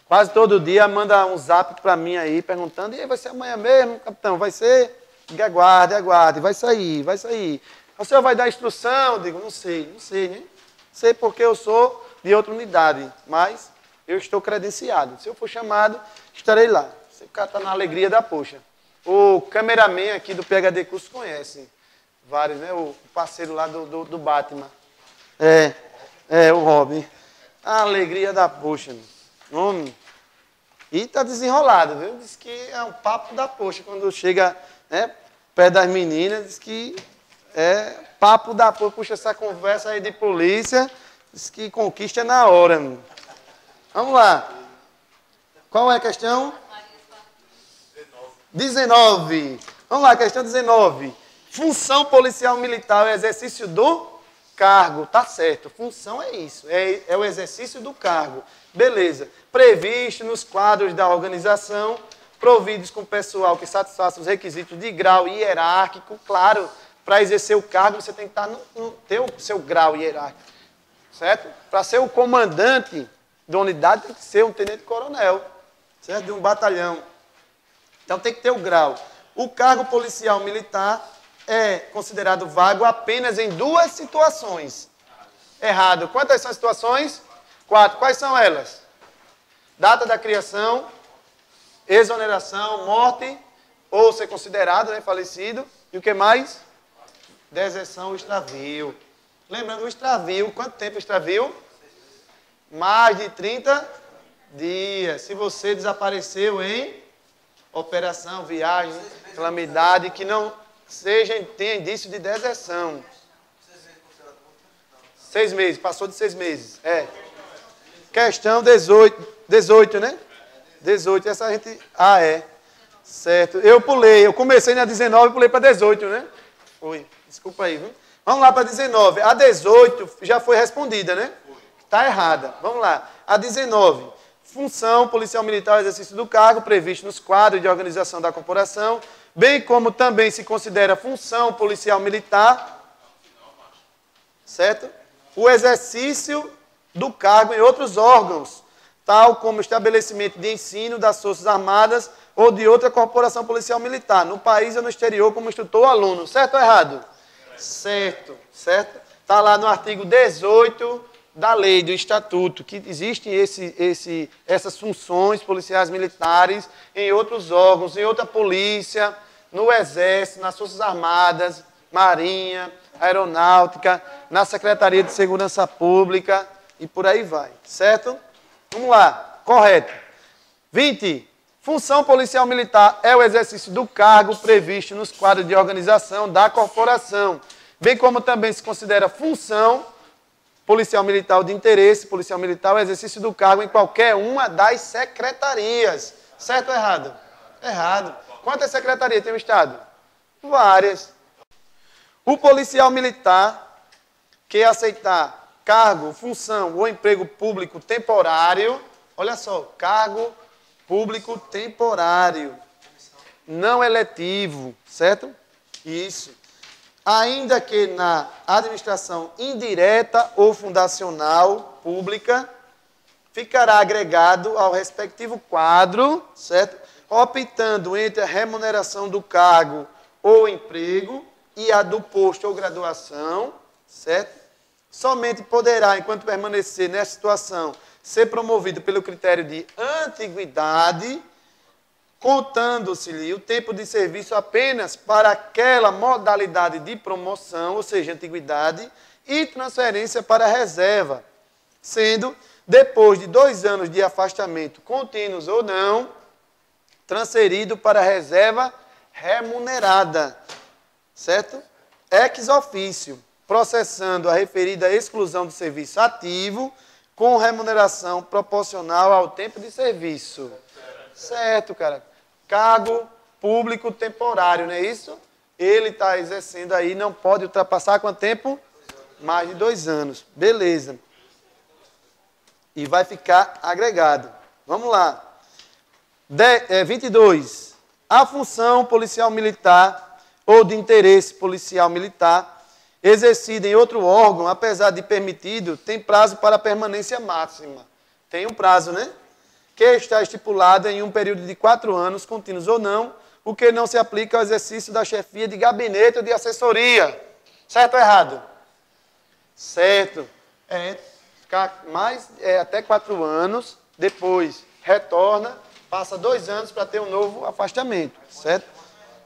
Quase todo dia manda um zap para mim aí, perguntando, e aí, vai ser amanhã mesmo, capitão? Vai ser? Aguarde, vai sair. O senhor vai dar instrução? Eu digo, não sei, né? Sei porque eu sou de outra unidade, mas eu estou credenciado. Se eu for chamado, estarei lá. O cara está na alegria da poxa. O cameraman aqui do PhD Curso conhece vários, né? O parceiro lá do Batman. O Robin. A alegria da poxa, homem. E está desenrolado, viu? Diz que é um papo da poxa quando chega, né, perto das meninas, diz que é papo da poxa. Puxa essa conversa aí de polícia, diz que conquista na hora. Meu. Vamos lá. Qual é a questão? 19. Vamos lá, questão 19. Função policial militar é o exercício do cargo. Tá certo, função é isso, é o exercício do cargo. Beleza. Previsto nos quadros da organização, providos com pessoal que satisfaça os requisitos de grau hierárquico. Claro, para exercer o cargo, você tem que estar ter o seu grau hierárquico. Certo? Para ser o comandante da unidade, tem que ser um tenente-coronel. Certo? De um batalhão. Então tem que ter o grau. O cargo policial militar é considerado vago apenas em 2 situações. Errado. Quantas são as situações? 4. Quais são elas? Data da criação, exoneração, morte, ou ser considerado, né, falecido. E o que mais? Deserção ou extravio. Lembrando, o extravio, quanto tempo o extravio? Mais de 30 dias. Se você desapareceu em operação, viagem, calamidade, que não tenha indício de deserção. 6 meses, passou de 6 meses. Questão 18, né? 18, essa a gente... Certo. Eu comecei na 19 e pulei para 18, né? Foi, desculpa aí, viu? Vamos lá para 19. A 18 já foi respondida, né? Está errada. Vamos lá. A 19. função policial militar, exercício do cargo previsto nos quadros de organização da corporação, bem como também se considera função policial militar, certo? O exercício do cargo em outros órgãos, tal como estabelecimento de ensino das Forças Armadas ou de outra corporação policial militar, no país ou no exterior, como instrutor ou aluno. Certo ou errado? Certo, certo? Está lá no artigo 18 da lei, do estatuto, que existem essas funções policiais militares em outros órgãos, em outra polícia, no Exército, nas Forças Armadas, Marinha, Aeronáutica, na Secretaria de Segurança Pública e por aí vai, certo? Vamos lá, correto. 20. Função policial militar é o exercício do cargo previsto nos quadros de organização da corporação, bem como também se considera função policial militar de interesse, policial militar, o exercício do cargo em qualquer uma das secretarias. Certo ou errado? Errado. Quantas secretarias tem o Estado? Várias. O policial militar que aceitar cargo, função ou emprego público temporário, olha só, cargo público temporário, não eletivo, certo? Isso. Ainda que na administração indireta ou fundacional pública, ficará agregado ao respectivo quadro, certo? Optando entre a remuneração do cargo ou emprego e a do posto ou graduação, certo? Somente poderá, enquanto permanecer nessa situação, ser promovido pelo critério de antiguidade, contando-se-lhe o tempo de serviço apenas para aquela modalidade de promoção, ou seja, antiguidade, e transferência para a reserva, sendo, depois de 2 anos de afastamento, contínuos ou não, transferido para a reserva remunerada, certo? Ex officio, processando a referida exclusão do serviço ativo com remuneração proporcional ao tempo de serviço. Certo, cara. Cargo público temporário, não é isso? Ele está exercendo aí, não pode ultrapassar quanto tempo? Mais de 2 anos. Beleza. E vai ficar agregado. Vamos lá. 22. A função policial militar ou de interesse policial militar exercida em outro órgão, apesar de permitido, tem prazo para permanência máxima. Tem um prazo, né? Que está estipulado em um período de 4 anos, contínuos ou não, o que não se aplica ao exercício da chefia de gabinete ou de assessoria. Certo ou errado? Certo. Ficar até 4 anos, depois retorna, passa 2 anos para ter um novo afastamento. Certo?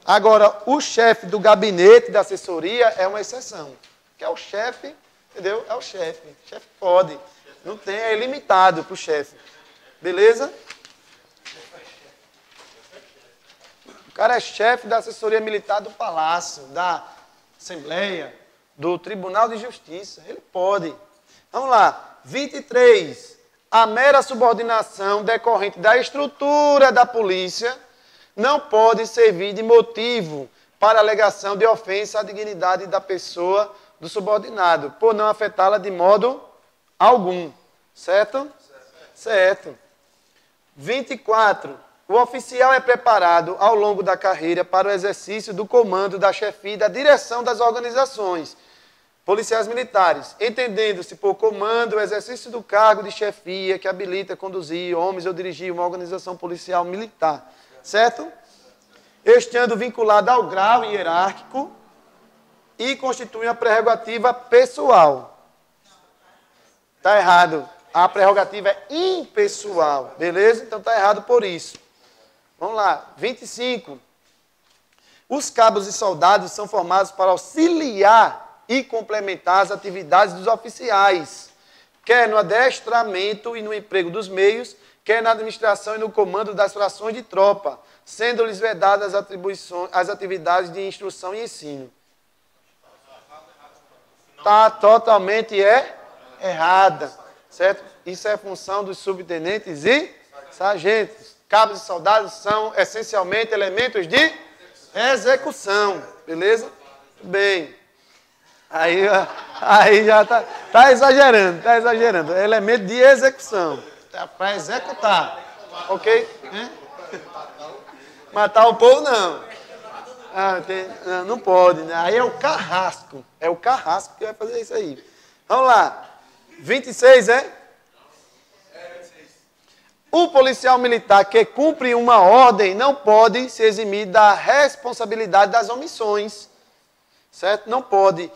Agora, o chefe do gabinete da assessoria é uma exceção. Que é o chefe, entendeu? É o chefe. O chefe pode. Não tem, é ilimitado para o chefe. Beleza? O cara é chefe da assessoria militar do Palácio, da Assembleia, do Tribunal de Justiça. Ele pode. Vamos lá. 23. A mera subordinação decorrente da estrutura da polícia não pode servir de motivo para alegação de ofensa à dignidade da pessoa do subordinado, por não afetá-la de modo algum. Certo? Certo. 24. O oficial é preparado ao longo da carreira para o exercício do comando, da chefia e da direção das organizações policiais militares, entendendo-se por comando o exercício do cargo de chefia que habilita a conduzir homens ou dirigir uma organização policial militar. Certo? Estando vinculado ao grau hierárquico e constitui uma prerrogativa pessoal. Está errado. A prerrogativa é impessoal. Beleza? Então está errado por isso. Vamos lá. 25. Os cabos e soldados são formados para auxiliar e complementar as atividades dos oficiais, quer no adestramento e no emprego dos meios, quer na administração e no comando das frações de tropa, sendo-lhes vedadas as atividades de instrução e ensino. Está totalmente errada, certo? Isso é função dos subtenentes e sargentos. Cabos e soldados são essencialmente elementos de execução, beleza? Bem, aí já está exagerando, É elemento de execução. para executar. Ok? Matar o povo, não. Não pode, né? Aí é o carrasco. É o carrasco que vai fazer isso aí. Vamos lá. 26, é? O policial militar que cumpre uma ordem não pode se eximir da responsabilidade das omissões. Certo? Não pode.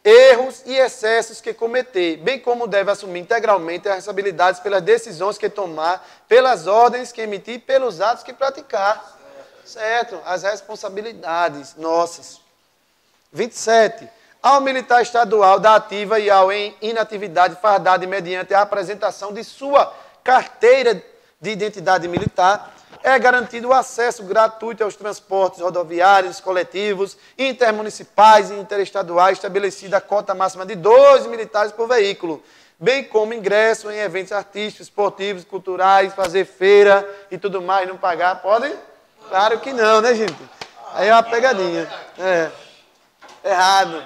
Erros e excessos que cometer, bem como deve assumir integralmente as responsabilidades pelas decisões que tomar, pelas ordens que emitir, pelos atos que praticar. Certo? As responsabilidades nossas. 27. Ao militar estadual da ativa e ao em inatividade fardado mediante a apresentação de sua carteira de identidade militar, é garantido o acesso gratuito aos transportes rodoviários, coletivos, intermunicipais e interestaduais, estabelecida a cota máxima de 2 militares por veículo, bem como ingresso em eventos artísticos, esportivos, culturais, fazer feira e tudo mais, não pagar, podem? Claro que não, né, gente? Aí é uma pegadinha. Errado.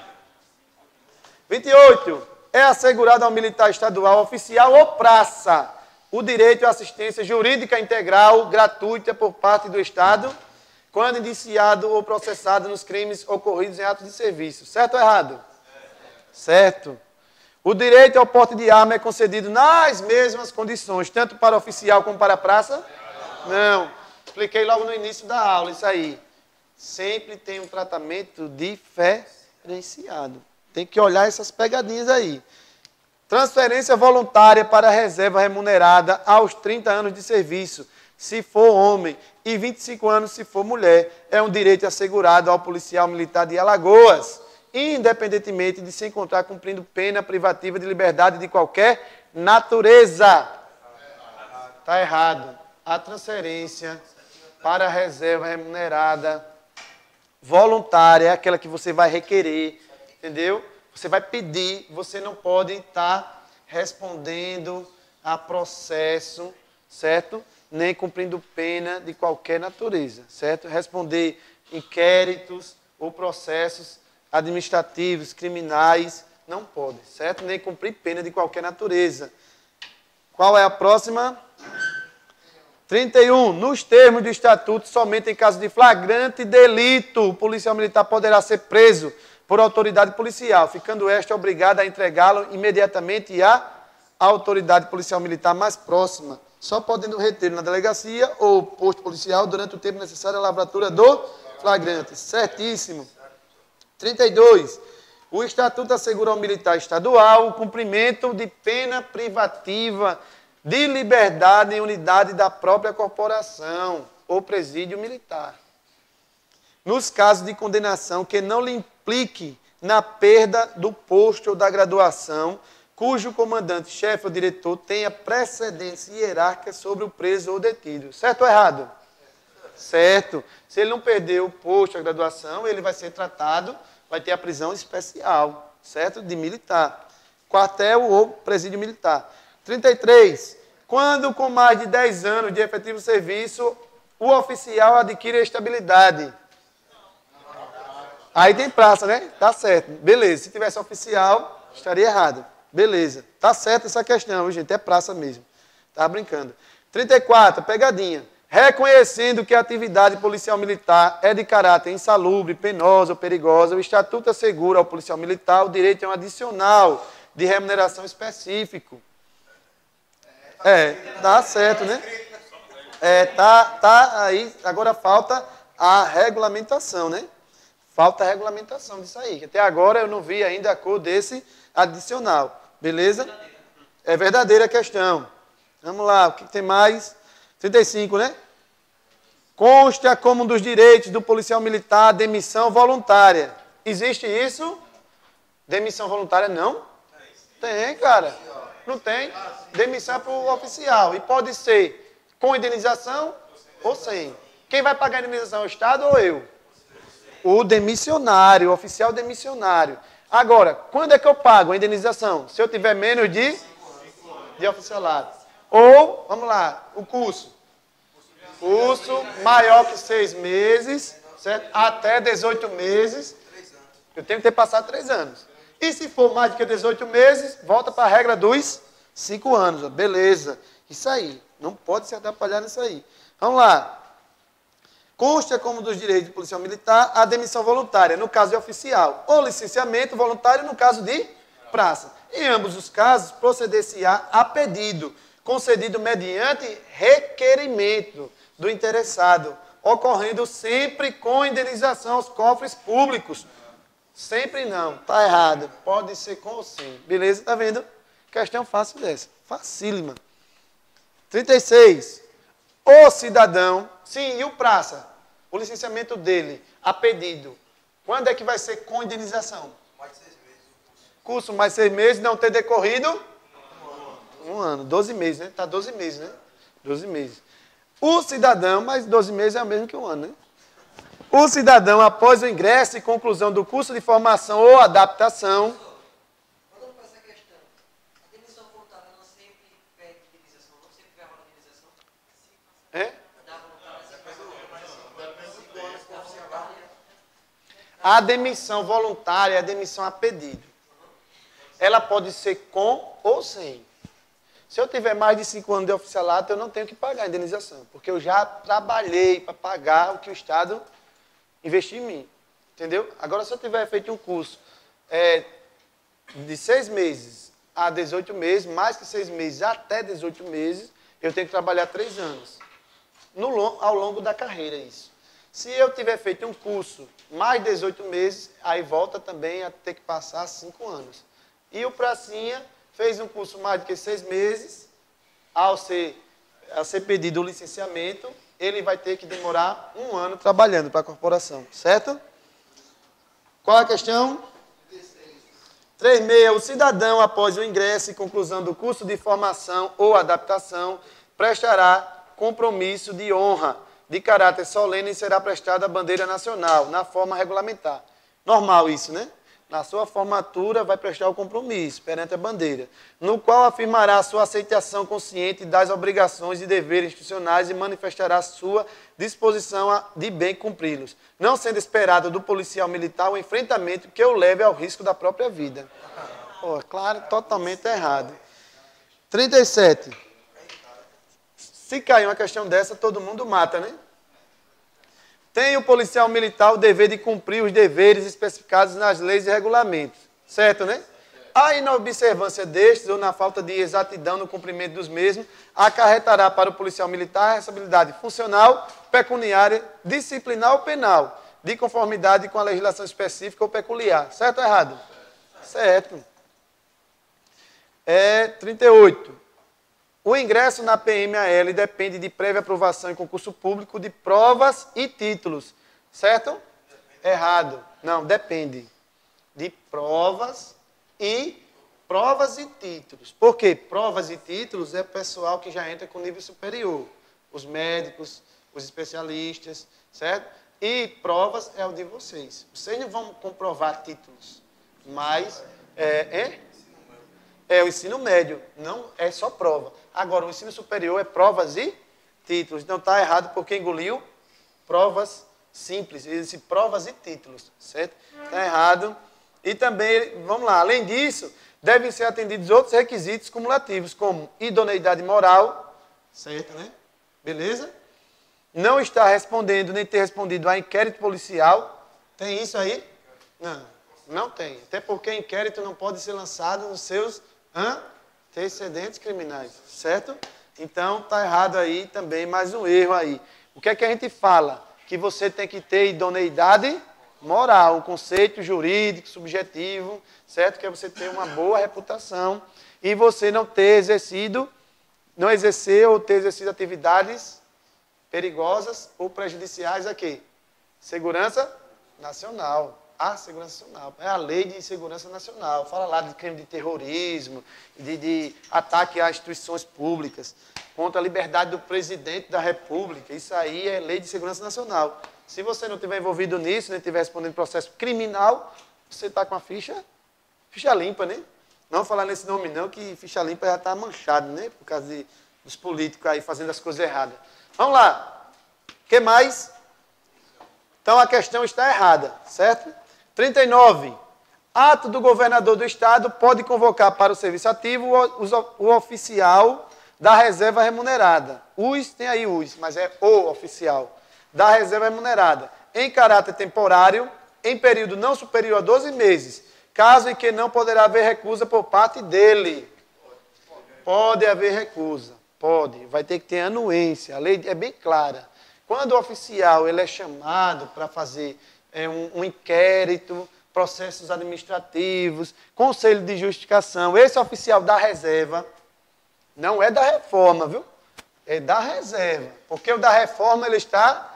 28. É assegurado ao militar estadual, oficial ou praça o direito à assistência jurídica integral, gratuita por parte do Estado, quando indiciado ou processado nos crimes ocorridos em atos de serviço. Certo ou errado? Certo. O direito ao porte de arma é concedido nas mesmas condições, tanto para oficial como para a praça? Não. Expliquei logo no início da aula isso aí. Sempre tem um tratamento diferenciado. Tem que olhar essas pegadinhas aí. Transferência voluntária para reserva remunerada aos 30 anos de serviço, se for homem, e 25 anos se for mulher. É um direito assegurado ao policial militar de Alagoas, independentemente de se encontrar cumprindo pena privativa de liberdade de qualquer natureza. Está errado. A transferência para a reserva remunerada voluntária é aquela que você vai requerer, entendeu? Você vai pedir, você não pode estar respondendo a processo, certo? Nem cumprindo pena de qualquer natureza, certo? Responder inquéritos ou processos administrativos, criminais, não pode, certo? Nem cumprir pena de qualquer natureza. Qual é a próxima? 31. Nos termos do Estatuto, somente em caso de flagrante delito, o policial militar poderá ser preso por autoridade policial, ficando esta obrigada a entregá-lo imediatamente à autoridade policial militar mais próxima, só podendo reter na delegacia ou posto policial durante o tempo necessário à lavratura do flagrante. Certíssimo. 32. O Estatuto assegura ao militar estadual o cumprimento de pena privativa de liberdade em unidade da própria corporação ou presídio militar, nos casos de condenação que não lhe implique na perda do posto ou da graduação, cujo comandante, chefe ou diretor tenha precedência hierárquica sobre o preso ou detido. Certo ou errado? Certo. Se ele não perder o posto, a graduação, ele vai ser tratado, vai ter a prisão especial, certo? De militar. Quartel ou presídio militar. 33. Quando com mais de 10 anos de efetivo serviço, o oficial adquire a estabilidade. Aí tem praça, né? Tá certo. Beleza. Se tivesse oficial, estaria errado. Beleza. Tá certo essa questão, gente. É praça mesmo. Tá brincando. 34. Pegadinha. Reconhecendo que a atividade policial militar é de caráter insalubre, penosa ou perigosa, o Estatuto assegura ao policial militar o direito a um adicional de remuneração específico. Tá certo, né? Tá aí. Agora falta a regulamentação, né? Falta a regulamentação disso aí. Que até agora eu não vi ainda a cor desse adicional. Beleza? É verdadeira a questão. Vamos lá, o que tem mais? 35, né? Consta como um dos direitos do policial militar a demissão voluntária. Existe isso? Demissão voluntária não? Tem, cara. Não tem. Demissão é para o oficial. E pode ser com indenização ou sem. Quem vai pagar a indenização? O Estado ou eu? O demissionário, o oficial demissionário. Agora, quando é que eu pago a indenização? Se eu tiver menos de oficialato. Ou, vamos lá, o curso. Curso maior que 6 meses, certo? Até 18 meses. Eu tenho que ter passado 3 anos. E se for mais do que 18 meses, volta para a regra dos 5 anos. Beleza. Isso aí. Não pode se atrapalhar nisso aí. Vamos lá. Consta como dos direitos do policial militar a demissão voluntária, no caso de oficial, ou licenciamento voluntário, no caso de praça. Em ambos os casos, proceder-se-á a pedido, concedido mediante requerimento do interessado, ocorrendo sempre com indenização aos cofres públicos. Sempre não, tá errado. Pode ser com ou sem. Beleza? Tá vendo? Questão fácil dessa. Facílima. 36. O cidadão, sim, e o praça? O licenciamento dele, a pedido. Quando é que vai ser com indenização? Mais de 6 meses. Curso mais 6 meses, não ter decorrido? Um ano. 12 meses, né? Tá 12 meses, né? 12 meses. O cidadão, mas 12 meses é o mesmo que um ano, né? O cidadão, após o ingresso e conclusão do curso de formação ou adaptação, Voltando para essa questão, a demissão voluntária não sempre pede indenização, não sempre vai rolar indenização? é? Da voluntária, A demissão voluntária é a demissão a pedido. Ela pode ser com ou sem. Se eu tiver mais de 5 anos de oficialato, eu não tenho que pagar a indenização, porque eu já trabalhei para pagar o que o Estado investiu em mim. Entendeu? Agora, se eu tiver feito um curso de 6 meses a 18 meses, mais que 6 meses até 18 meses, eu tenho que trabalhar 3 anos. Ao longo da carreira, isso. Se eu tiver feito um curso mais de 18 meses, aí volta também a ter que passar 5 anos. E o pracinha fez um curso mais do que 6 meses, ao ser pedido o licenciamento, ele vai ter que demorar 1 ano trabalhando para a corporação, certo? Qual a questão? 3.6. O cidadão, após o ingresso e conclusão do curso de formação ou adaptação, prestará compromisso de honra de caráter solene e será prestada a bandeira nacional, na forma regulamentar. Normal isso, né? Na sua formatura vai prestar o compromisso perante a bandeira, no qual afirmará sua aceitação consciente das obrigações e deveres institucionais e manifestará sua disposição de bem cumpri-los, não sendo esperado do policial militar o enfrentamento que o leve ao risco da própria vida. Pô, claro, totalmente errado. 37. Se cair uma questão dessa, todo mundo mata, né? Tem o policial militar o dever de cumprir os deveres especificados nas leis e regulamentos. Certo, né? A inobservância destes ou na falta de exatidão no cumprimento dos mesmos acarretará para o policial militar a responsabilidade funcional, pecuniária, disciplinar ou penal, de conformidade com a legislação específica ou peculiar. Certo ou errado? Certo. 38. O ingresso na PMAL depende de prévia aprovação em concurso público de provas e títulos. Certo? Errado. Não, depende. De provas e títulos. Por quê? Provas e títulos é pessoal que já entra com nível superior. Os médicos, os especialistas, certo? E provas é o de vocês. Vocês não vão comprovar títulos, mas é o ensino médio, não é só prova. Agora, o ensino superior é provas e títulos. Então, está errado porque engoliu provas simples. Ele disse provas e títulos, certo? Está errado. E também, vamos lá, além disso, devem ser atendidos outros requisitos cumulativos, como idoneidade moral, certo, né? Beleza? Não está respondendo, nem ter respondido a inquérito policial. Tem isso aí? Não, não tem. Até porque inquérito não pode ser lançado nos seus antecedentes criminais, certo? Então, está errado aí também, mais um erro aí. O que é que a gente fala? Que você tem que ter idoneidade moral, um conceito jurídico, subjetivo, certo? Que é você ter uma boa reputação e você não exercer ou ter exercido atividades perigosas ou prejudiciais aqui. Segurança nacional. A segurança nacional. É a lei de segurança nacional. Fala lá de crime de terrorismo, de ataque às instituições públicas, contra a liberdade do presidente da República. Isso aí é lei de segurança nacional. Se você não estiver envolvido nisso, nem estiver respondendo processo criminal, você está com a ficha limpa, né? Não falar nesse nome não, que ficha limpa já está manchado, né? Por causa dos políticos aí fazendo as coisas erradas. Vamos lá. O que mais? Então a questão está errada, certo? 39. Ato do governador do estado pode convocar para o serviço ativo o oficial da reserva remunerada. Os, tem aí os, mas é o oficial. Da reserva remunerada. Em caráter temporário, em período não superior a 12 meses. Caso em que não poderá haver recusa por parte dele. Pode haver recusa. Pode. Vai ter que ter anuência. A lei é bem clara. Quando o oficial ele é chamado para fazer um inquérito, processos administrativos, conselho de justificação, esse oficial da reserva, não é da reforma, viu? É da reserva. Porque o da reforma ele está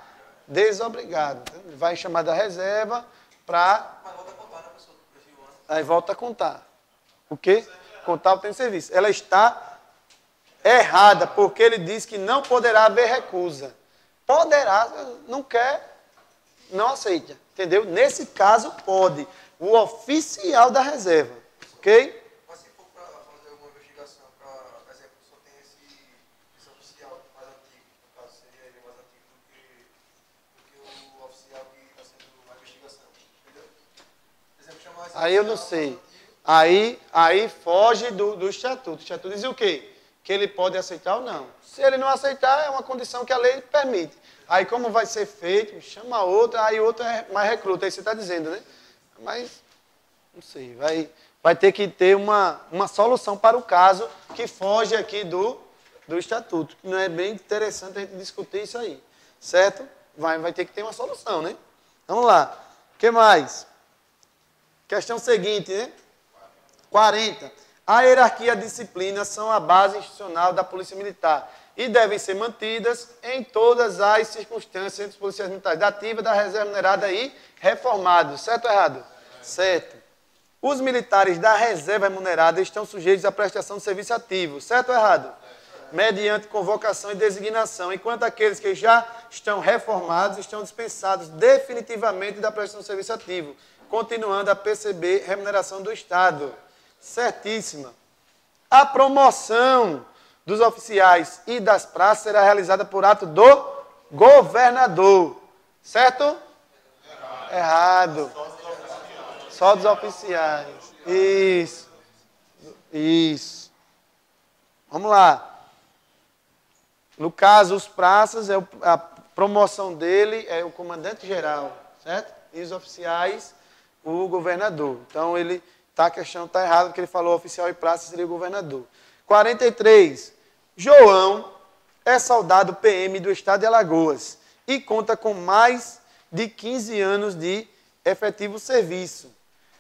desobrigado. Ele vai chamar da reserva para... Mas volta a contar, né, pessoa? Aí volta a contar. O quê? Contar o tempo de serviço. Ela está errada, porque ele diz que não poderá haver recusa. Poderá, não quer, não aceita. Entendeu? Nesse caso, pode. O oficial da reserva. Ok? Mas se for para fazer alguma investigação, por exemplo, só tem esse oficial mais antigo, no caso seria ele mais antigo do que o oficial que está sendo uma investigação. Entendeu? Por exemplo, chamar esse Aí eu não oficial sei. mais antigo, Aí foge do estatuto. O estatuto diz o quê? Que ele pode aceitar ou não. Se ele não aceitar, é uma condição que a lei permite. Aí como vai ser feito, chama outra, aí outra é mais recruta. Aí você está dizendo, né? Mas, não sei, vai ter que ter uma solução para o caso que foge aqui do estatuto. Não é bem interessante a gente discutir isso aí. Certo? Vai ter que ter uma solução, né? Vamos lá. O que mais? Questão seguinte, né? 40. A hierarquia e a disciplina são a base institucional da Polícia Militar e devem ser mantidas em todas as circunstâncias entre os policiais militares, da ativa, da reserva remunerada e reformados. Certo ou errado? Certo. Os militares da reserva remunerada estão sujeitos à prestação de serviço ativo. Certo ou errado? Mediante convocação e designação, enquanto aqueles que já estão reformados estão dispensados definitivamente da prestação de serviço ativo, continuando a perceber remuneração do Estado. Certíssima. A promoção dos oficiais e das praças será realizada por ato do governador. Certo? Errado. Só dos oficiais. Isso. Isso. Vamos lá. No caso, os praças, a promoção dele é o comandante-geral, certo? E os oficiais, o governador. Então, a questão está errada, porque ele falou oficial e praça seria o governador. 43. João é soldado PM do estado de Alagoas e conta com mais de 15 anos de efetivo serviço,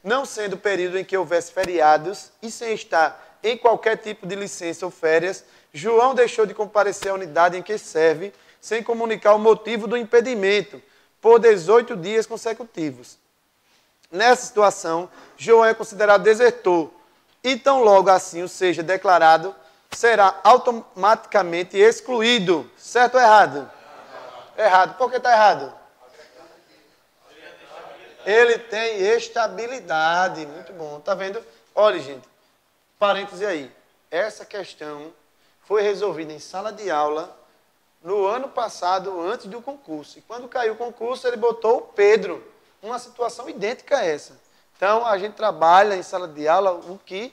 não sendo período em que houvesse feriados e sem estar em qualquer tipo de licença ou férias. João deixou de comparecer à unidade em que serve, sem comunicar o motivo do impedimento, por 18 dias consecutivos. Nessa situação, João é considerado desertor e, tão logo assim o seja declarado, será automaticamente excluído. Certo ou errado? Errado. Por que está errado? Ele tem estabilidade. Muito bom. Está vendo? Olha, gente, parêntese aí. Essa questão foi resolvida em sala de aula no ano passado, antes do concurso. E quando caiu o concurso, ele botou o Pedro. Uma situação idêntica a essa. Então, a gente trabalha em sala de aula o que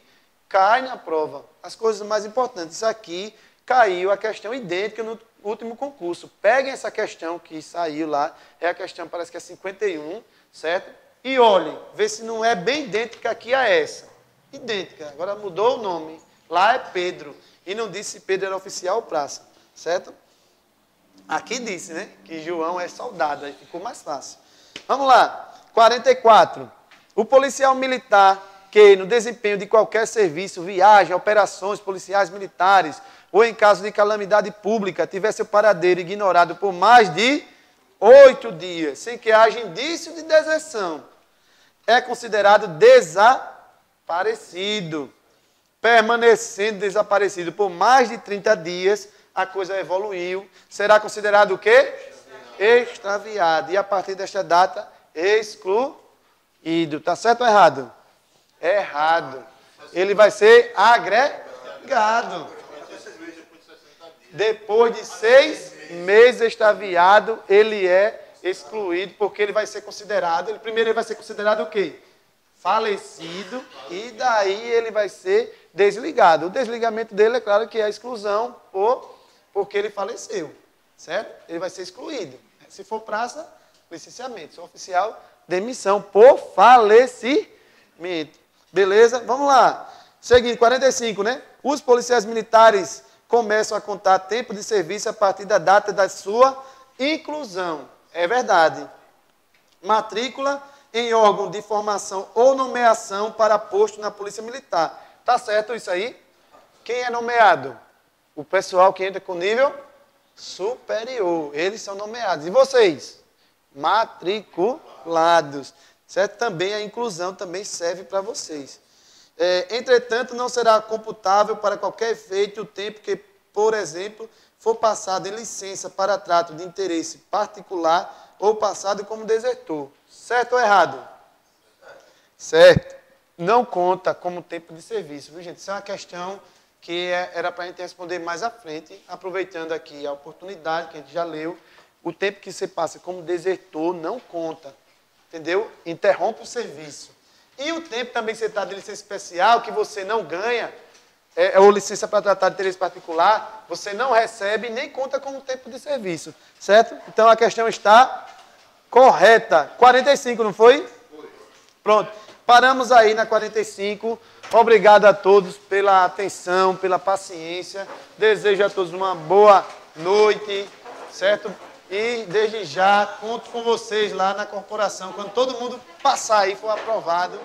cai na prova. As coisas mais importantes. Isso aqui caiu a questão idêntica no último concurso. Peguem essa questão que saiu lá. É a questão, parece que é 51, certo? E olhem, vê se não é bem idêntica aqui a essa. Idêntica. Agora mudou o nome. Lá é Pedro. E não disse se Pedro era oficial ou praça. Certo? Aqui disse, né? Que João é soldado. Aí ficou mais fácil. Vamos lá. 44. O policial militar que, no desempenho de qualquer serviço, viagem, operações policiais militares, ou em caso de calamidade pública, tiver seu paradeiro ignorado por mais de 8 dias, sem que haja indício de deserção, é considerado desaparecido. Permanecendo desaparecido por mais de 30 dias, a coisa evoluiu, será considerado o quê? Extraviado. E a partir desta data, excluído. Está certo ou errado? Errado. Ele vai ser agregado. Depois de 6 meses extraviado, ele é excluído, porque ele vai ser considerado, primeiro ele vai ser considerado o quê? Falecido, e daí ele vai ser desligado. O desligamento dele, é claro que é a exclusão porque ele faleceu, certo? Ele vai ser excluído. Se for praça, licenciamento. Se for oficial, demissão por falecimento. Beleza? Vamos lá. Seguindo, 45, né? Os policiais militares começam a contar tempo de serviço a partir da data da sua inclusão. É verdade. Matrícula em órgão de formação ou nomeação para posto na Polícia Militar. Tá certo isso aí? Quem é nomeado? O pessoal que entra com nível superior. Eles são nomeados. E vocês? Matriculados. Certo? Também a inclusão também serve para vocês. Entretanto, não será computável para qualquer efeito o tempo que, por exemplo, for passado em licença para trato de interesse particular ou passado como desertor. Certo ou errado? Certo. Não conta como tempo de serviço, viu, gente? Isso é uma questão que era para a gente responder mais à frente, aproveitando aqui a oportunidade que a gente já leu. O tempo que você passa como desertor não conta, entendeu? Interrompe o serviço. E o tempo também que você está de licença especial, que você não ganha, ou licença para tratar de interesse particular, você não recebe nem conta como tempo de serviço, certo? Então a questão está correta. 45, não foi? Foi. Pronto. Paramos aí na 45. Obrigado a todos pela atenção, pela paciência. Desejo a todos uma boa noite, certo? E desde já conto com vocês lá na corporação, quando todo mundo passar aí, for aprovado.